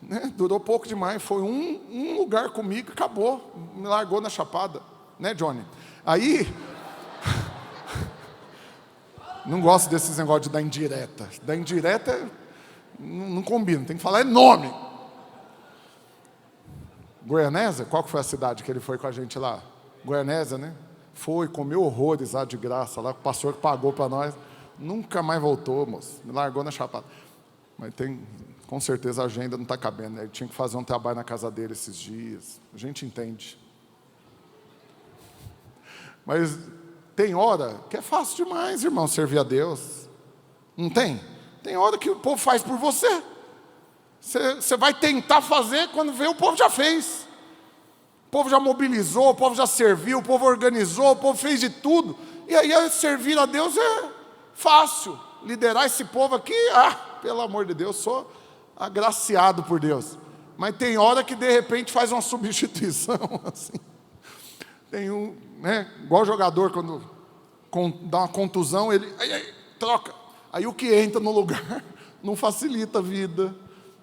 Né? Durou pouco demais, foi um lugar comigo, acabou, me largou na chapada, né, Johnny? Aí, não gosto desses negócios de dar indireta. Dar indireta não combina, tem que falar é nome. Goianésia, qual que foi a cidade que ele foi com a gente lá? Goianésia, né? Foi, comeu horrores lá de graça, lá o pastor que pagou para nós, nunca mais voltou, moço, me largou na chapada. Mas tem, com certeza a agenda não está cabendo, né? Ele tinha que fazer um trabalho na casa dele esses dias, a gente entende. Mas tem hora que é fácil demais, irmão, servir a Deus. Não tem? Tem hora que o povo faz por você. Você vai tentar fazer, quando vê o povo já fez. O povo já mobilizou, o povo já serviu, o povo organizou, o povo fez de tudo. E aí servir a Deus é fácil. Liderar esse povo aqui, pelo amor de Deus, sou agraciado por Deus. Mas tem hora que de repente faz uma substituição assim. Tem um, né, igual jogador quando dá uma contusão, ele troca. Aí o que entra no lugar não facilita a vida,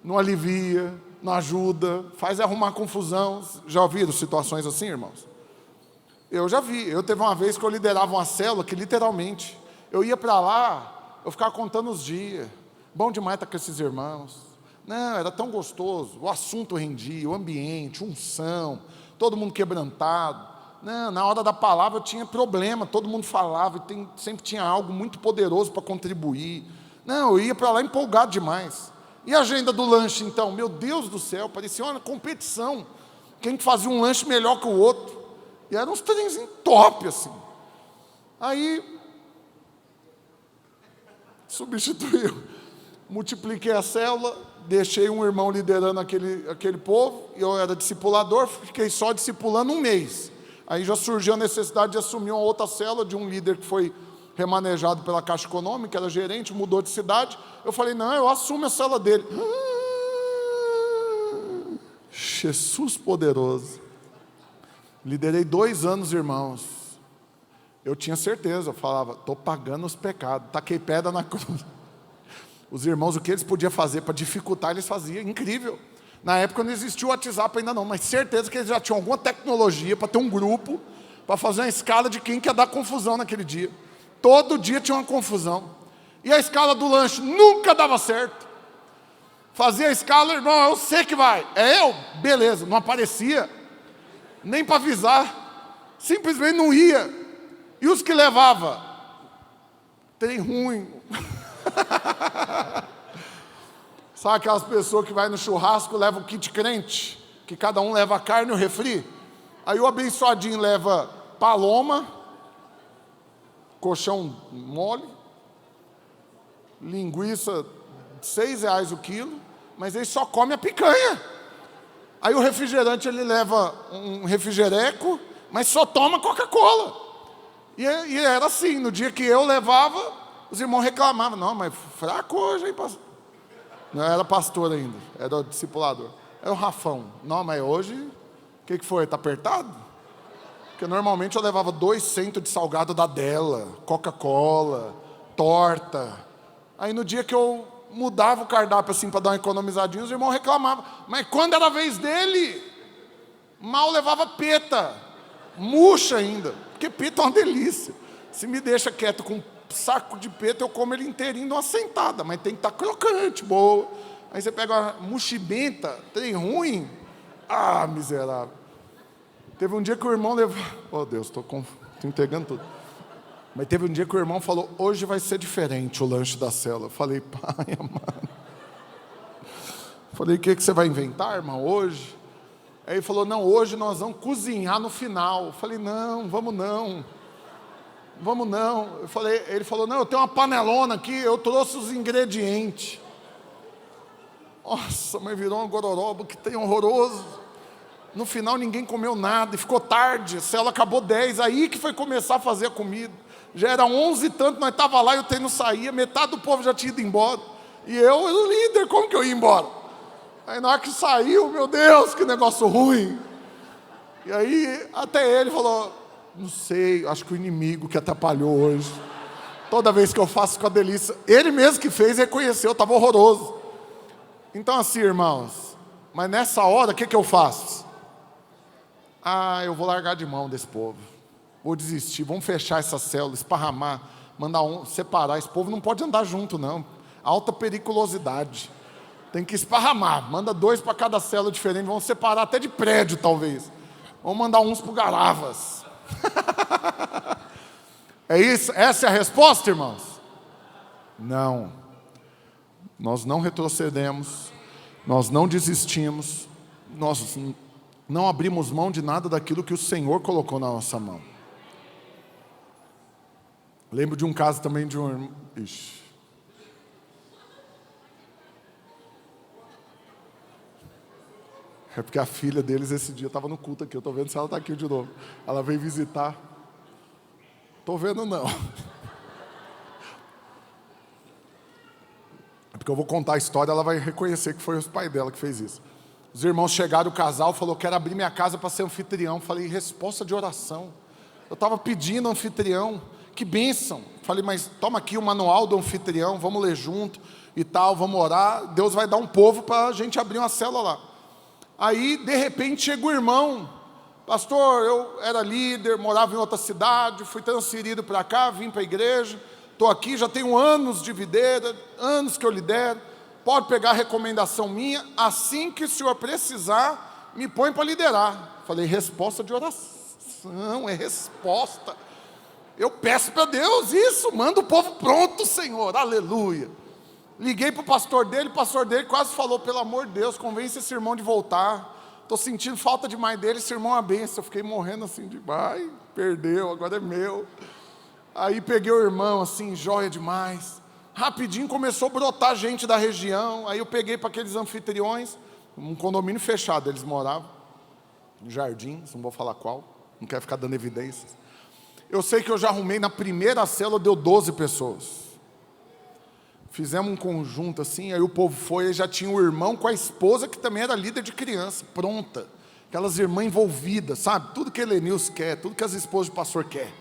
não alivia, não ajuda, faz arrumar confusão. Já ouviram situações assim, irmãos? Eu já vi. Eu teve uma vez que eu liderava uma célula que literalmente, eu ia para lá, eu ficava contando os dias. Bom demais estar com esses irmãos. Não, era tão gostoso, o assunto rendia, o ambiente, unção, todo mundo quebrantado. Não, na hora da palavra tinha problema, todo mundo falava, e sempre tinha algo muito poderoso para contribuir. Não, eu ia para lá empolgado demais. E a agenda do lanche, então? Meu Deus do céu, parecia uma competição. Quem fazia um lanche melhor que o outro. E eram uns trenzinhos top, assim. Aí, substituiu. Multipliquei a célula, deixei um irmão liderando aquele povo, eu era discipulador, fiquei só discipulando 1 mês. Aí já surgiu a necessidade de assumir uma outra célula de um líder que foi remanejado pela Caixa Econômica, era gerente, mudou de cidade. Eu falei, não, eu assumo a célula dele. Jesus poderoso. Liderei 2 anos, irmãos. Eu tinha certeza, eu falava, estou pagando os pecados, taquei pedra na cruz. Os irmãos, o que eles podiam fazer para dificultar, eles faziam, incrível. Na época não existia o WhatsApp ainda não, mas certeza que eles já tinham alguma tecnologia para ter um grupo, para fazer uma escala de quem quer dar confusão naquele dia. Todo dia tinha uma confusão. E a escala do lanche nunca dava certo. Fazia a escala, irmão, eu sei que vai. É eu? Beleza, não aparecia. Nem para avisar. Simplesmente não ia. E os que levava? Trem ruim. Sabe aquelas pessoas que vai no churrasco, leva o kit crente? Que cada um leva a carne e o refri? Aí o abençoadinho leva paloma, colchão mole, linguiça, R$6 o quilo, mas ele só come a picanha. Aí o refrigerante ele leva um refrigereco, mas só toma Coca-Cola. E era assim, no dia que eu levava, os irmãos reclamavam, não, mas fraco hoje, hein, pastor? Não era pastor ainda, era o discipulador. Era o Rafão. Não, mas hoje, o que foi? Está apertado? Porque normalmente eu levava 2 centos de salgado da Dela, Coca-Cola, torta. Aí no dia que eu mudava o cardápio assim para dar uma economizadinha, os irmãos reclamavam. Mas quando era a vez dele, mal levava peta, murcha ainda. Porque peta é uma delícia. Se me deixa quieto com um saco de peta, eu como ele inteirinho numa sentada. Mas tem que estar crocante, boa. Aí você pega uma muxibenta, trem ruim. Ah, miserável. Teve um dia que o irmão levou... Oh, Deus, estou entregando tudo. Mas teve um dia que o irmão falou, hoje vai ser diferente o lanche da célula. Eu falei, pai, amado. Falei, o que você vai inventar, irmão, hoje? Aí ele falou, não, hoje nós vamos cozinhar no final. Eu falei, não, vamos não. Vamos não. Ele falou, não, eu tenho uma panelona aqui, eu trouxe os ingredientes. Nossa, mas virou um gororoba que tem horroroso. No final ninguém comeu nada e ficou tarde, a célula acabou 10, aí que foi começar a fazer a comida. Já era 11 e tanto, nós estávamos lá e o trem não saía, metade do povo já tinha ido embora. E eu, o líder, como que eu ia embora? Aí na hora que saiu, meu Deus, que negócio ruim. E aí até ele falou, não sei, acho que o inimigo que atrapalhou hoje. Toda vez que eu faço com a delícia, ele mesmo que fez, reconheceu, estava horroroso. Então assim, irmãos, mas nessa hora, o que eu faço? Eu vou largar de mão desse povo. Vou desistir, vamos fechar essa célula, esparramar, mandar separar. Esse povo não pode andar junto, não. Alta periculosidade. Tem que esparramar. Manda 2 para cada célula diferente. Vamos separar até de prédio, talvez. Vamos mandar uns para o Garavas. É isso? Essa é a resposta, irmãos? Não. Nós não retrocedemos. Nós não desistimos. Nós não abrimos mão de nada daquilo que o Senhor colocou na nossa mão. Lembro de um caso também de um irmão... Ixi. É porque a filha deles esse dia estava no culto aqui. Eu estou vendo se ela está aqui de novo. Ela veio visitar. Estou vendo não. É porque eu vou contar a história, ela vai reconhecer que foi os pais dela que fez isso. Os irmãos chegaram, o casal falou, quero abrir minha casa para ser anfitrião. Falei, resposta de oração. Eu estava pedindo anfitrião. Que bênção. Falei, mas toma aqui o manual do anfitrião, vamos ler junto e tal, vamos orar. Deus vai dar um povo para a gente abrir uma célula lá. Aí, de repente, chega o irmão. Pastor, eu era líder, morava em outra cidade, fui transferido para cá, vim para a igreja. Estou aqui, já tenho anos de videira, anos que eu lidero. Pode pegar a recomendação minha, assim que o senhor precisar, me põe para liderar. Falei, resposta de oração, é resposta. Eu peço para Deus isso, manda o povo pronto, Senhor, aleluia. Liguei para o pastor dele quase falou, pelo amor de Deus, convence esse irmão de voltar. Estou sentindo falta demais dele, esse irmão é uma benção. Eu fiquei morrendo assim de, perdeu, agora é meu. Aí peguei o irmão assim, joia demais. Rapidinho começou a brotar gente da região. Aí eu peguei para aqueles anfitriões, um condomínio fechado, eles moravam, em Jardins, não vou falar qual, não quero ficar dando evidências. Eu sei que eu já arrumei, na primeira célula deu 12 pessoas. Fizemos um conjunto assim, aí o povo foi, e já tinha o irmão com a esposa, que também era líder de criança, pronta. Aquelas irmãs envolvidas, sabe? Tudo que a Helenilson quer, tudo que as esposas de pastor quer.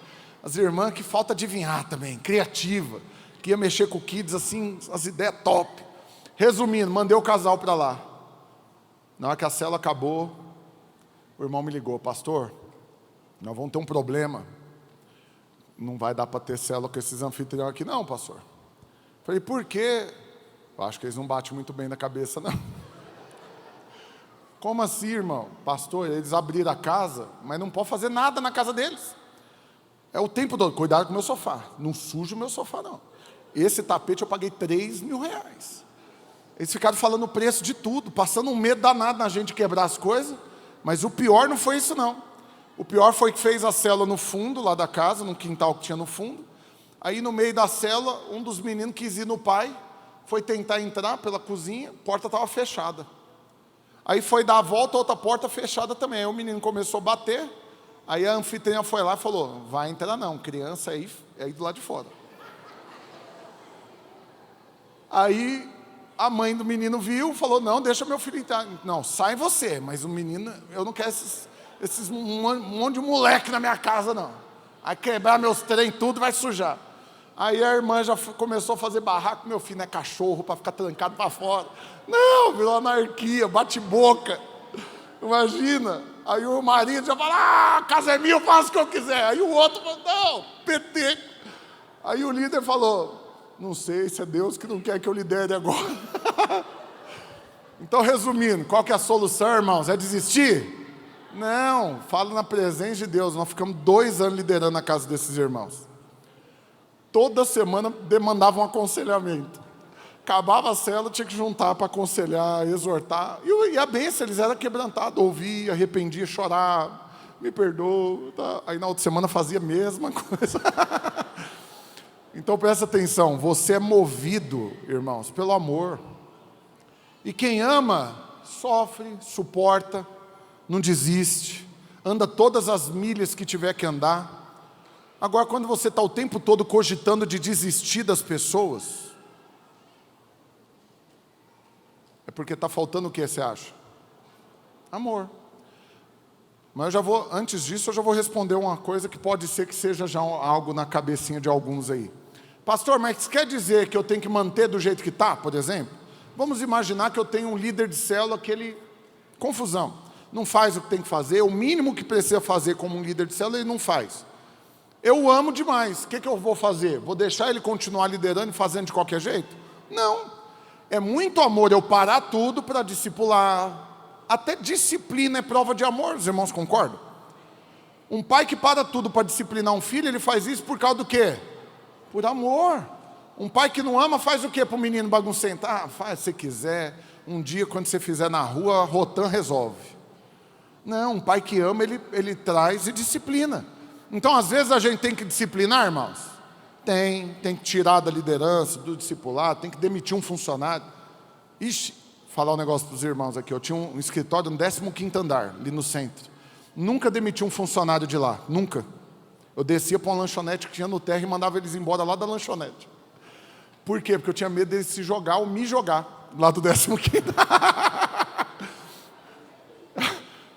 As irmãs que falta adivinhar também, criativa, que ia mexer com kids assim, as ideias top. Resumindo, mandei o casal para lá. Na hora que a célula acabou, o irmão me ligou, pastor, nós vamos ter um problema. Não vai dar para ter célula com esses anfitriões aqui não, pastor. Falei, por quê? Eu acho que eles não batem muito bem na cabeça, não. Como assim, irmão? Pastor, eles abriram a casa, mas não pode fazer nada na casa deles. É o tempo todo, cuidado com o meu sofá. Não suja o meu sofá, não. Esse tapete eu paguei R$3.000. Eles ficaram falando o preço de tudo, passando um medo danado na gente de quebrar as coisas. Mas o pior não foi isso, não. O pior foi que fez a célula no fundo, lá da casa, no quintal que tinha no fundo. Aí no meio da célula, um dos meninos quis ir no pai, foi tentar entrar pela cozinha, a porta estava fechada. Aí foi dar a volta, outra porta fechada também. Aí o menino começou a bater, aí a anfitriã foi lá e falou, vai entrar não, criança é aí do lado de fora. Aí a mãe do menino viu, falou, não, deixa meu filho entrar. Não, sai você, mas o menino, eu não quero esses um monte de moleque na minha casa, não. Aí quebrar meus trem, tudo vai sujar. Aí a irmã já começou a fazer barraco, meu filho não é cachorro para ficar trancado para fora. Não, virou anarquia, bate-boca. Imagina. Aí o marido já fala, a casa é minha, eu faço o que eu quiser. Aí o outro falou, não, PT. Aí o líder falou, não sei se é Deus que não quer que eu lidere agora. Então, resumindo, qual que é a solução, irmãos? É desistir? Não, fala na presença de Deus. Nós ficamos 2 anos liderando a casa desses irmãos. Toda semana demandava um aconselhamento. Acabava a célula, tinha que juntar para aconselhar, exortar. E a bênção, eles eram quebrantados, ouvia, arrependia, chorava, me perdoa. Tá? Aí na outra semana fazia a mesma coisa. Então presta atenção, você é movido, irmãos, pelo amor. E quem ama, sofre, suporta, não desiste, anda todas as milhas que tiver que andar. Agora, quando você está o tempo todo cogitando de desistir das pessoas, é porque está faltando o que você acha? Amor. Mas antes disso, eu já vou responder uma coisa que pode ser que seja já algo na cabecinha de alguns aí. Pastor, mas quer dizer que eu tenho que manter do jeito que está, por exemplo? Vamos imaginar que eu tenho um líder de célula que ele, confusão, não faz o que tem que fazer, o mínimo que precisa fazer como um líder de célula, ele não faz. Eu o amo demais, o que eu vou fazer? Vou deixar ele continuar liderando e fazendo de qualquer jeito? Não, é muito amor eu parar tudo para discipular. Até disciplina é prova de amor, os irmãos concordam? Um pai que para tudo para disciplinar um filho, ele faz isso por causa do quê? Por amor. Um pai que não ama faz o quê para o menino baguncento? Faz se quiser, um dia quando você fizer na rua, a Rotan resolve. Não, um pai que ama, ele traz e disciplina. Então às vezes a gente tem que disciplinar, irmãos? Tem que tirar da liderança, do discipulado, tem que demitir um funcionário. Ixi, falar um negócio para os irmãos aqui, eu tinha um escritório no 15º andar, ali no centro. Nunca demiti um funcionário de lá, nunca. Eu descia para uma lanchonete que tinha no térreo e mandava eles embora lá da lanchonete. Por quê? Porque eu tinha medo deles se jogar ou me jogar lá do 15º.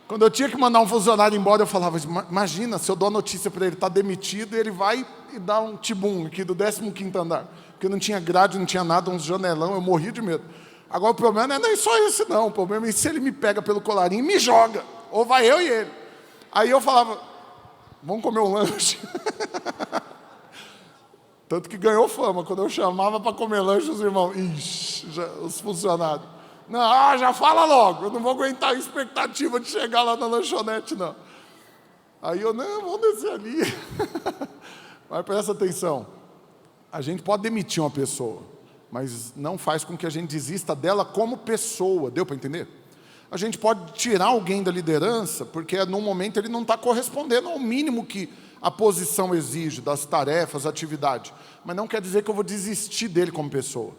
Quando eu tinha que mandar um funcionário embora, eu falava, imagina, se eu dou a notícia para ele, está demitido, e ele vai e dá um tibum aqui do 15º andar. Porque não tinha grade, não tinha nada, uns janelão, eu morria de medo. Agora o problema não é nem só esse não, o problema é se ele me pega pelo colarinho e me joga, ou vai eu e ele. Aí eu falava, vamos comer um lanche. Tanto que ganhou fama, quando eu chamava para comer lanche, os irmãos, os funcionários. Não, já fala logo, eu não vou aguentar a expectativa de chegar lá na lanchonete, não. Aí eu, não, vamos descer ali. Mas presta atenção, a gente pode demitir uma pessoa, mas não faz com que a gente desista dela como pessoa, deu para entender? A gente pode tirar alguém da liderança, porque num momento ele não está correspondendo ao mínimo que a posição exige, das tarefas, atividade. Mas não quer dizer que eu vou desistir dele como pessoa.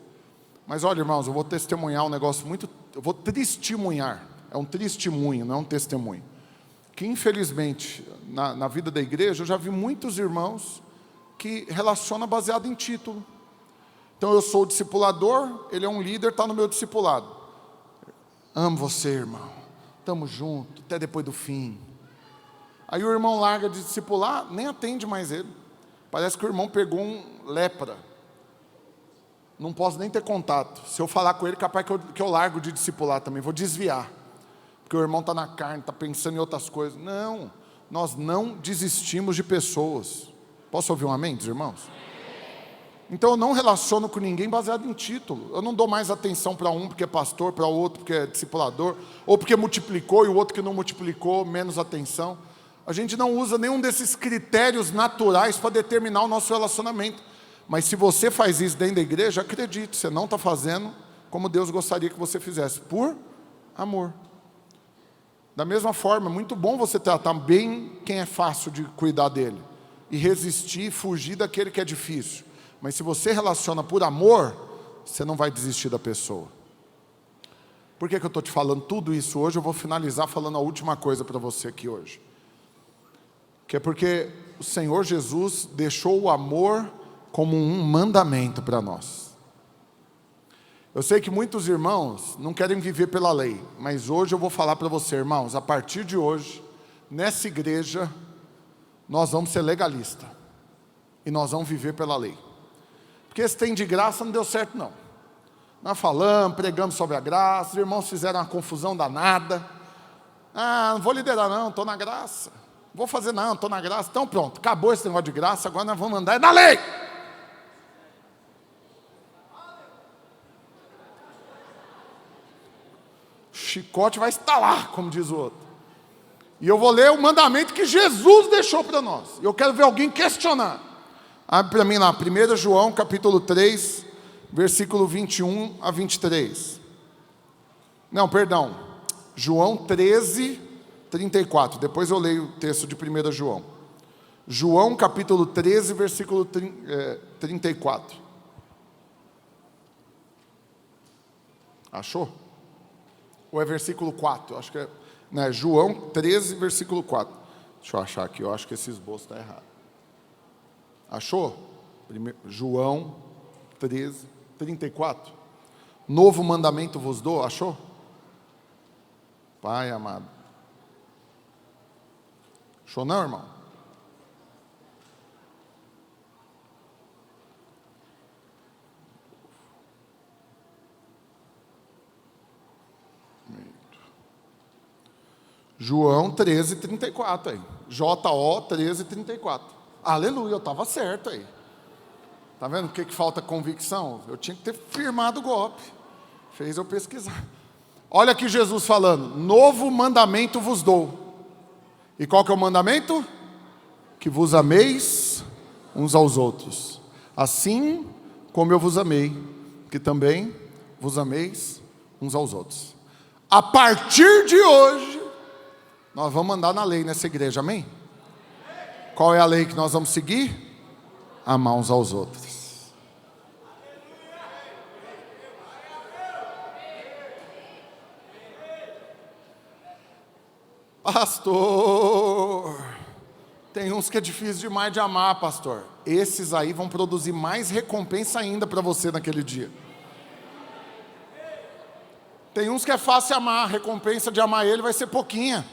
Mas olha, irmãos, eu vou testemunhar um negócio eu vou testemunhar, é um testemunho, não é um testemunho. Que infelizmente, na vida da igreja, eu já vi muitos irmãos que relacionam baseado em título. Então eu sou o discipulador, ele é um líder, está no meu discipulado. Amo você, irmão, estamos juntos, até depois do fim. Aí o irmão larga de discipular, nem atende mais ele. Parece que o irmão pegou um lepra. Não posso nem ter contato. Se eu falar com ele, capaz que eu largo de discipular também, vou desviar. Porque o irmão está na carne, está pensando em outras coisas. Não, nós não desistimos de pessoas. Posso ouvir um amém dos irmãos? Então eu não relaciono com ninguém baseado em título. Eu não dou mais atenção para um porque é pastor, para o outro porque é discipulador, ou porque multiplicou e o outro que não multiplicou, menos atenção. A gente não usa nenhum desses critérios naturais para determinar o nosso relacionamento. Mas se você faz isso dentro da igreja, acredite, você não está fazendo como Deus gostaria que você fizesse, por amor. Da mesma forma, é muito bom você tratar bem quem é fácil de cuidar dele, e resistir, fugir daquele que é difícil. Mas se você relaciona por amor, você não vai desistir da pessoa. Por que eu estou te falando tudo isso hoje? Eu vou finalizar falando a última coisa para você aqui hoje. Que é porque o Senhor Jesus deixou o amor como um mandamento para nós. Eu sei que muitos irmãos não querem viver pela lei, mas hoje eu vou falar para você, irmãos, a partir de hoje, nessa igreja, nós vamos ser legalistas. E nós vamos viver pela lei. Porque esse tem de graça não deu certo não. Nós falamos, pregamos sobre a graça, os irmãos fizeram uma confusão danada. Não vou liderar não, estou na graça. Não vou fazer não, estou na graça. Então pronto, acabou esse negócio de graça, agora nós vamos andar na lei. O chicote vai estalar, como diz o outro. E eu vou ler o mandamento que Jesus deixou para nós. E eu quero ver alguém questionar. Abre para mim lá, 1 João capítulo 3, versículo 21 a 23. Não, perdão. João 13, 34. Depois eu leio o texto de 1 João. João capítulo 13, versículo 34. Achou? Ou é versículo 4? Acho que é, né, João 13, versículo 4. Deixa eu achar aqui, eu acho que esse esboço está errado. Achou? João 13, 34. Novo mandamento vos dou, achou? Pai amado. Achou não, irmão? João 13, 34 aí. J-O 13, 34. Aleluia, eu estava certo aí. Está vendo o que falta convicção? Eu tinha que ter firmado o golpe. Fez eu pesquisar. Olha aqui Jesus falando, novo mandamento vos dou. E qual que é o mandamento? Que vos ameis uns aos outros. Assim como eu vos amei, que também vos ameis uns aos outros. A partir de hoje, nós vamos andar na lei nessa igreja, amém? Qual é a lei que nós vamos seguir? Amar uns aos outros. Pastor, tem uns que é difícil demais de amar, pastor. Esses aí vão produzir mais recompensa ainda para você naquele dia. Tem uns que é fácil amar, a recompensa de amar ele vai ser pouquinha.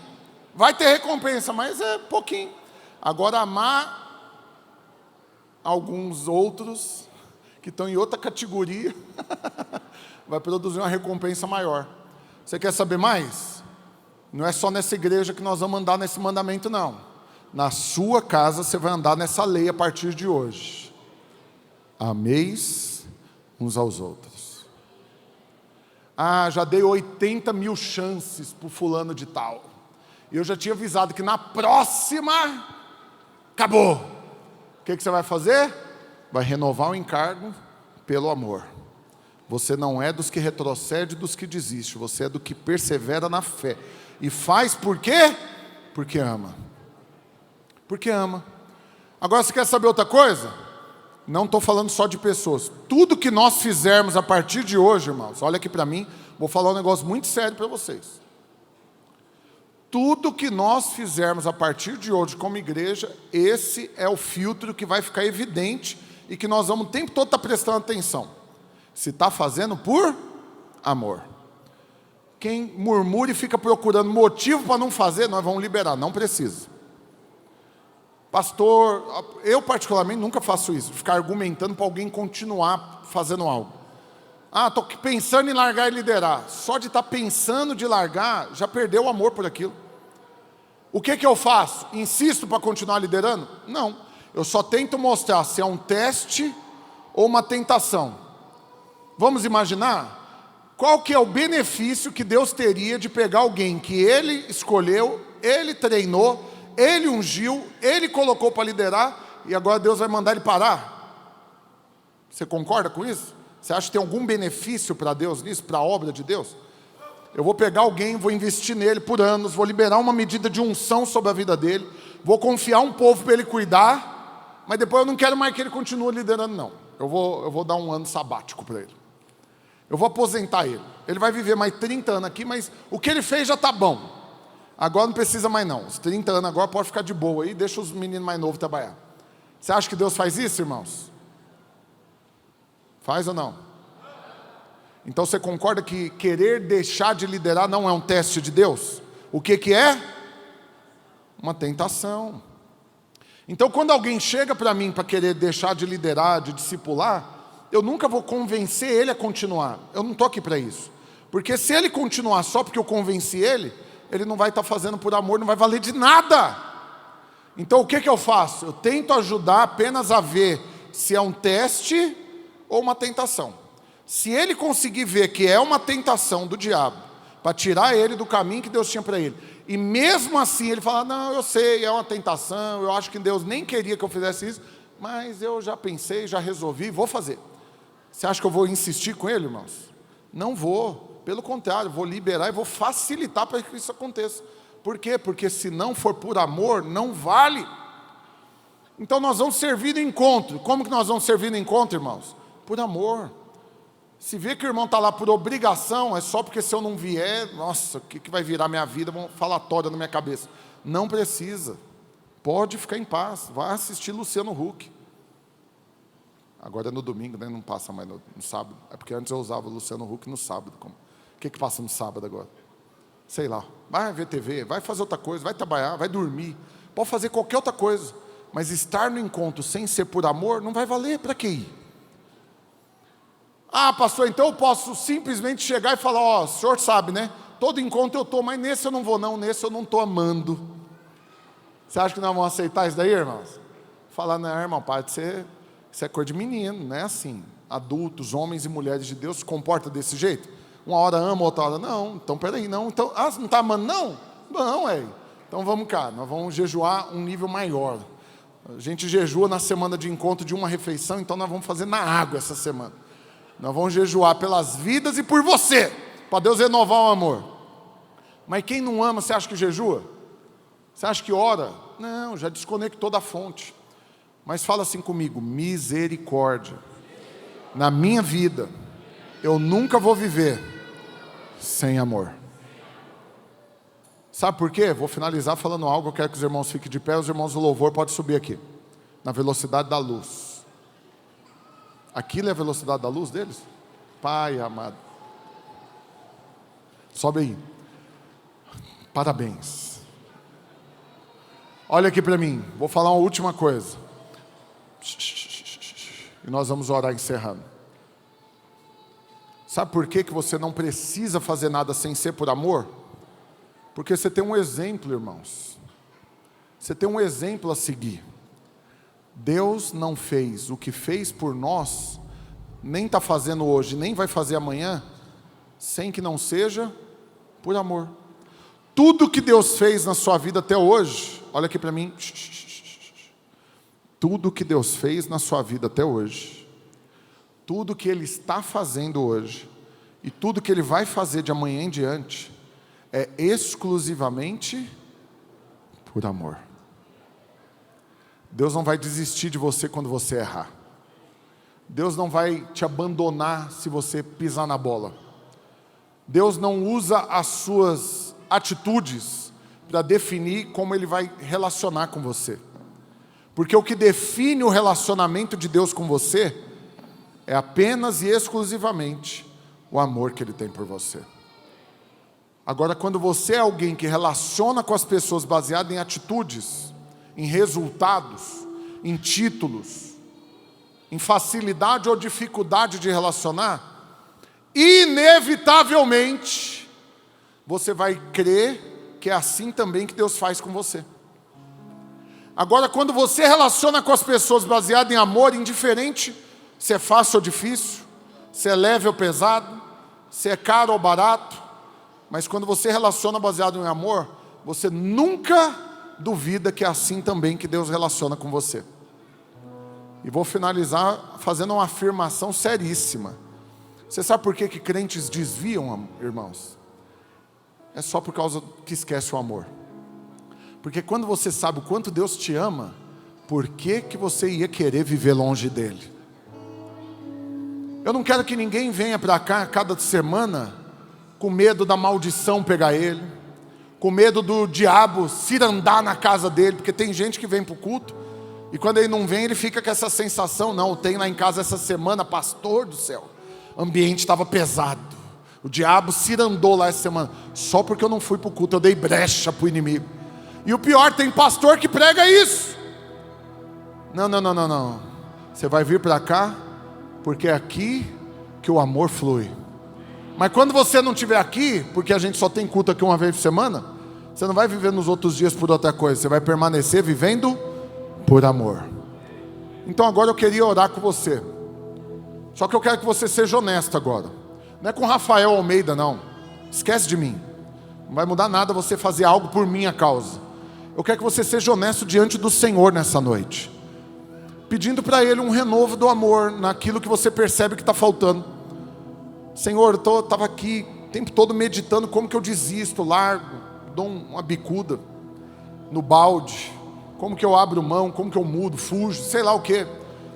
Vai ter recompensa, mas é pouquinho. Agora amar alguns outros que estão em outra categoria vai produzir uma recompensa maior. Você quer saber mais? Não é só nessa igreja que nós vamos andar nesse mandamento, não. Na sua casa você vai andar nessa lei a partir de hoje. Ameis uns aos outros. Já dei 80 mil chances para o fulano de tal. Eu já tinha avisado que na próxima, acabou. O que você vai fazer? Vai renovar o encargo pelo amor. Você não é dos que retrocede, dos que desiste. Você é do que persevera na fé. E faz por quê? Porque ama. Porque ama. Agora você quer saber outra coisa? Não estou falando só de pessoas. Tudo que nós fizermos a partir de hoje, irmãos, olha aqui para mim, vou falar um negócio muito sério para vocês. Tudo que nós fizermos a partir de hoje como igreja, esse é o filtro que vai ficar evidente e que nós vamos o tempo todo estar prestando atenção. Se está fazendo por amor. Quem murmura e fica procurando motivo para não fazer, nós vamos liberar, não precisa. Pastor, eu particularmente nunca faço isso, ficar argumentando para alguém continuar fazendo algo. Estou pensando em largar e liderar. Só de estar pensando de largar, já perdeu o amor por aquilo. O que eu faço? Insisto para continuar liderando? Não. Eu só tento mostrar se é um teste ou uma tentação. Vamos imaginar? Qual que é o benefício que Deus teria de pegar alguém que Ele escolheu, Ele treinou, Ele ungiu, Ele colocou para liderar, e agora Deus vai mandar ele parar? Você concorda com isso? Você acha que tem algum benefício para Deus nisso, para a obra de Deus? Eu vou pegar alguém, vou investir nele por anos, vou liberar uma medida de unção sobre a vida dele, vou confiar um povo para ele cuidar, mas depois eu não quero mais que ele continue liderando, não. Eu vou dar um ano sabático para ele. Eu vou aposentar ele. Ele vai viver mais 30 anos aqui, mas o que ele fez já está bom. Agora não precisa mais não. Os 30 anos agora pode ficar de boa aí, deixa os meninos mais novos trabalhar. Você acha que Deus faz isso, irmãos? Faz ou não? Então você concorda que querer deixar de liderar não é um teste de Deus? O que é? uma tentação. Então, quando alguém chega para mim para querer deixar de liderar, de discipular, eu nunca vou convencer ele a continuar. Eu não estou aqui para isso. Porque se ele continuar só porque eu convenci ele não vai estar fazendo por amor, não vai valer de nada. Então, o que eu faço? Eu tento ajudar apenas a ver se é um teste ou uma tentação. Se ele conseguir ver que é uma tentação do diabo, para tirar ele do caminho que Deus tinha para ele, e mesmo assim ele fala, não, eu sei, é uma tentação, eu acho que Deus nem queria que eu fizesse isso, mas eu já pensei, já resolvi, vou fazer. Você acha que eu vou insistir com ele, irmãos? Não vou, pelo contrário, vou liberar e vou facilitar para que isso aconteça. Por quê? Porque se não for por amor, não vale. Então nós vamos servir no encontro. Como que nós vamos servir no encontro, irmãos? Por amor. Se vê que o irmão está lá por obrigação, é só porque se eu não vier, nossa, o que vai virar minha vida? Vão falatória na minha cabeça. Não precisa. Pode ficar em paz. Vai assistir Luciano Huck. Agora é no domingo, né? Não passa mais no sábado. É porque antes eu usava o Luciano Huck no sábado. O que passa no sábado agora? Sei lá. Vai ver TV, vai fazer outra coisa, vai trabalhar, vai dormir. Pode fazer qualquer outra coisa. Mas estar no encontro sem ser por amor, não vai valer. Para que ir? Ah, pastor, então eu posso simplesmente chegar e falar, ó, o senhor sabe, né? Todo encontro eu estou, mas nesse eu não vou não, nesse eu não estou amando. Você acha que nós vamos aceitar isso daí, irmãos? Falar, não, irmão, para de ser, isso é coisa de menino, não é assim. Adultos, homens e mulheres de Deus se comportam desse jeito. Uma hora ama, outra hora não. Então, peraí, não. Então, você não está amando, não? Não, Então vamos cá, nós vamos jejuar um nível maior. A gente jejua na semana de encontro de uma refeição, então nós vamos fazer na água essa semana. Nós vamos jejuar pelas vidas e por você, para Deus renovar o amor. Mas quem não ama, você acha que jejua? Você acha que ora? Não, já desconectou da fonte. Mas fala assim comigo, misericórdia. Na minha vida, eu nunca vou viver sem amor. Sabe por quê? Vou finalizar falando algo, eu quero que os irmãos fiquem de pé, os irmãos do louvor podem subir aqui, na velocidade da luz. Aquilo é a velocidade da luz deles? Pai amado. Sobe aí. Parabéns. Olha aqui para mim. Vou falar uma última coisa. E nós vamos orar encerrando. Sabe por que você não precisa fazer nada sem ser por amor? Porque você tem um exemplo, irmãos. Você tem um exemplo a seguir. Deus não fez o que fez por nós, nem está fazendo hoje, nem vai fazer amanhã, sem que não seja por amor. Tudo que Deus fez na sua vida até hoje, olha aqui para mim, tudo que Deus fez na sua vida até hoje, tudo que Ele está fazendo hoje, e tudo que Ele vai fazer de amanhã em diante, é exclusivamente por amor. Deus não vai desistir de você quando você errar. Deus não vai te abandonar se você pisar na bola. Deus não usa as suas atitudes para definir como Ele vai relacionar com você. Porque o que define o relacionamento de Deus com você é apenas e exclusivamente o amor que Ele tem por você. Agora, quando você é alguém que relaciona com as pessoas baseado em atitudes, em resultados, em títulos, em facilidade ou dificuldade de relacionar, inevitavelmente, você vai crer que é assim também que Deus faz com você. Agora, quando você relaciona com as pessoas baseado em amor, indiferente se é fácil ou difícil, se é leve ou pesado, se é caro ou barato, mas quando você relaciona baseado em amor, você nunca duvida que é assim também que Deus relaciona com você. E vou finalizar fazendo uma afirmação seríssima. Você sabe por que crentes desviam, irmãos? É só por causa que esquece o amor. Porque quando você sabe o quanto Deus te ama, por que você ia querer viver longe dEle? Eu não quero que ninguém venha para cá cada semana com medo da maldição pegar ele, com medo do diabo cirandar na casa dele, porque tem gente que vem para o culto, e quando ele não vem, ele fica com essa sensação, não, tem lá em casa essa semana, pastor do céu, o ambiente estava pesado, o diabo cirandou lá essa semana, só porque eu não fui para o culto, eu dei brecha para o inimigo. E o pior, tem pastor que prega isso. Não. Você vai vir para cá, porque é aqui que o amor flui. Mas quando você não estiver aqui, porque a gente só tem culto aqui uma vez por semana, você não vai viver nos outros dias por outra coisa. Você vai permanecer vivendo por amor. Então agora eu queria orar com você. Só que eu quero que você seja honesto agora. Não é com Rafael Almeida, não. Esquece de mim. Não vai mudar nada você fazer algo por minha causa. Eu quero que você seja honesto diante do Senhor nessa noite, pedindo para Ele um renovo do amor naquilo que você percebe que está faltando. Senhor, eu estava aqui o tempo todo meditando como que eu desisto, largo, dou uma bicuda no balde, como que eu abro mão, como que eu mudo, fujo, sei lá o que.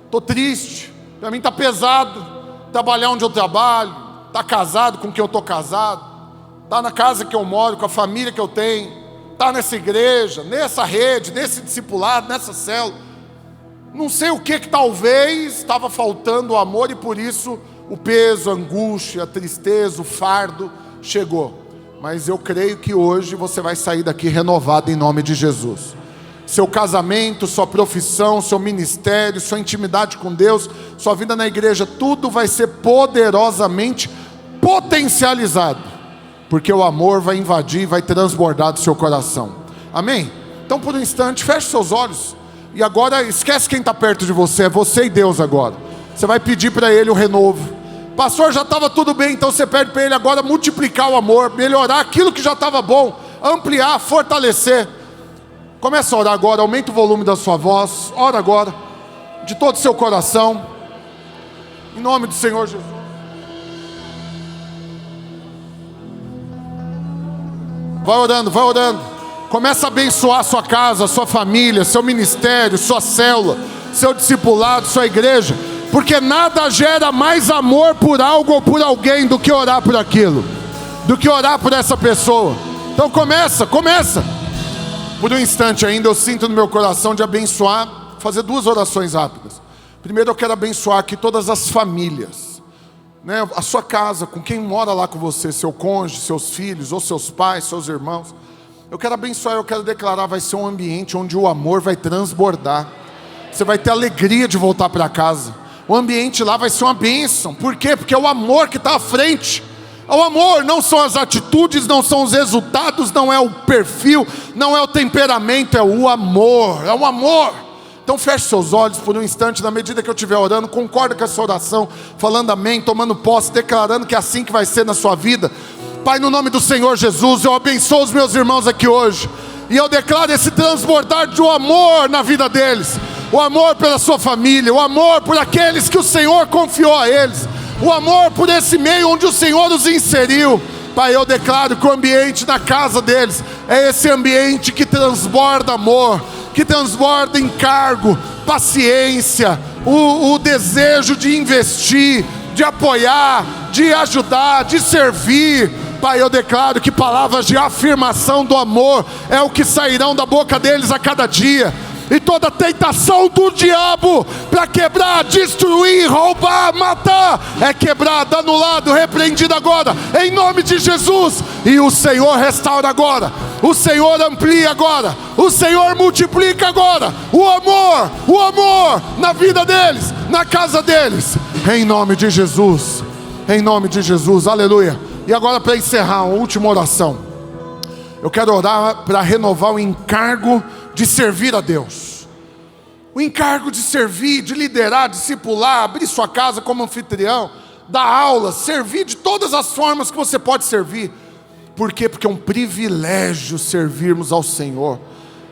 Estou triste, para mim está pesado trabalhar onde eu trabalho, estar casado com quem eu estou casado, estar na casa que eu moro, com a família que eu tenho, estar nessa igreja, nessa rede, nesse discipulado, nessa célula. Não sei o que talvez estava faltando o amor e por isso o peso, a angústia, a tristeza, o fardo chegou. Mas eu creio que hoje você vai sair daqui renovado em nome de Jesus. Seu casamento, sua profissão, seu ministério, sua intimidade com Deus, sua vida na igreja, tudo vai ser poderosamente potencializado, porque o amor vai invadir, vai transbordar do seu coração. Amém? Então por um instante, feche seus olhos. E agora esquece quem está perto de você, é você e Deus agora. Você vai pedir para Ele o renovo. Pastor, já estava tudo bem, então você pede para Ele agora multiplicar o amor, melhorar aquilo que já estava bom, ampliar, fortalecer. Começa a orar agora, aumenta o volume da sua voz, ora agora, de todo o seu coração, em nome do Senhor Jesus. Vai orando, vai orando. Começa a abençoar a sua casa, a sua família, seu ministério, sua célula, seu discipulado, sua igreja. Porque nada gera mais amor por algo ou por alguém do que orar por aquilo, do que orar por essa pessoa. Então começa. Por um instante ainda eu sinto no meu coração de abençoar, fazer duas orações rápidas. Primeiro eu quero abençoar aqui todas as famílias, né? A sua casa, com quem mora lá com você, seu cônjuge, seus filhos, ou seus pais, seus irmãos. Eu quero abençoar, eu quero declarar, vai ser um ambiente onde o amor vai transbordar. Você vai ter alegria de voltar para casa. O ambiente lá vai ser uma bênção. Por quê? Porque é o amor que está à frente. É o amor, não são as atitudes, não são os resultados, não é o perfil, não é o temperamento, é o amor. É o amor. Então feche seus olhos por um instante, na medida que eu estiver orando, concorda com essa oração, falando amém, tomando posse, declarando que é assim que vai ser na sua vida. Pai, no nome do Senhor Jesus, eu abençoo os meus irmãos aqui hoje, e eu declaro esse transbordar de amor na vida deles, o amor pela sua família, o amor por aqueles que o Senhor confiou a eles, o amor por esse meio onde o Senhor os inseriu. Pai, eu declaro que o ambiente na casa deles é esse ambiente que transborda amor, que transborda encargo, paciência, o desejo de investir, de apoiar, de ajudar, de servir. Pai, eu declaro que palavras de afirmação do amor é o que sairão da boca deles a cada dia. E toda tentação do diabo para quebrar, destruir, roubar, matar, é quebrada, anulada, repreendida agora, em nome de Jesus. E o Senhor restaura agora, o Senhor amplia agora, o Senhor multiplica agora o amor na vida deles, na casa deles, em nome de Jesus, aleluia. E agora, para encerrar, uma última oração. Eu quero orar para renovar o encargo de servir a Deus. O encargo de servir, de liderar, discipular, abrir sua casa como anfitrião, dar aula, servir de todas as formas que você pode servir. Por quê? Porque é um privilégio servirmos ao Senhor.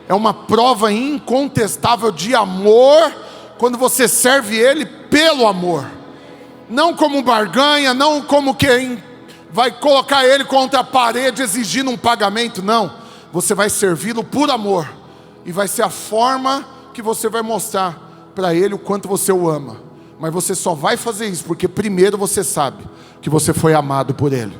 É uma prova incontestável de amor quando você serve Ele pelo amor. Não como barganha, não como quem vai colocar Ele contra a parede exigindo um pagamento. Não, você vai servi-lo por amor. E vai ser a forma que você vai mostrar para Ele o quanto você o ama. Mas você só vai fazer isso porque primeiro você sabe que você foi amado por Ele.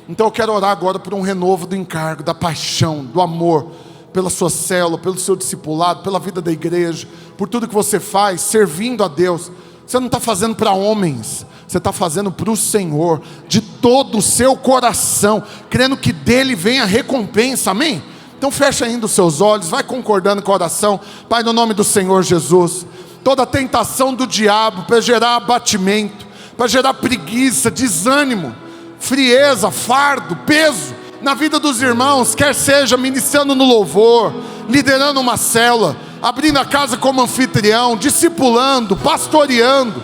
Então eu quero orar agora por um renovo do encargo, da paixão, do amor, pela sua célula, pelo seu discipulado, pela vida da igreja, por tudo que você faz, servindo a Deus. Você não está fazendo para homens, você está fazendo para o Senhor, de todo o seu coração, crendo que dele vem a recompensa, amém? Então fecha ainda os seus olhos, vai concordando com a oração. Pai, no nome do Senhor Jesus, toda tentação do diabo para gerar abatimento, para gerar preguiça, desânimo, frieza, fardo, peso na vida dos irmãos, quer seja ministrando no louvor, liderando uma célula, abrindo a casa como anfitrião, discipulando, pastoreando,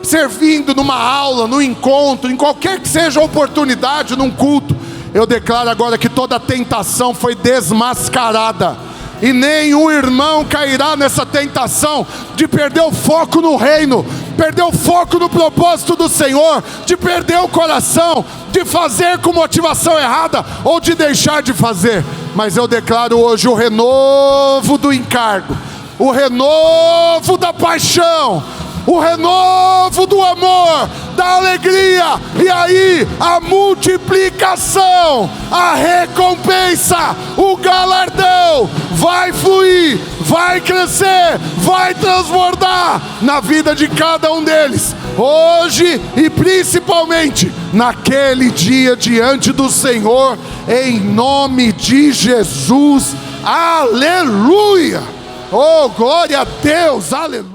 servindo numa aula, no encontro, em qualquer que seja a oportunidade, num culto. Eu declaro agora que toda tentação foi desmascarada, e nenhum irmão cairá nessa tentação de perder o foco no reino, perder o foco no propósito do Senhor, de perder o coração, de fazer com motivação errada ou de deixar de fazer. Mas eu declaro hoje o renovo do encargo, o renovo da paixão, o renovo do amor, da alegria, e aí a multiplicação, a recompensa, o galardão vai fluir, vai crescer, vai transbordar na vida de cada um deles, hoje e principalmente naquele dia diante do Senhor, em nome de Jesus. Aleluia! Oh, glória a Deus, aleluia!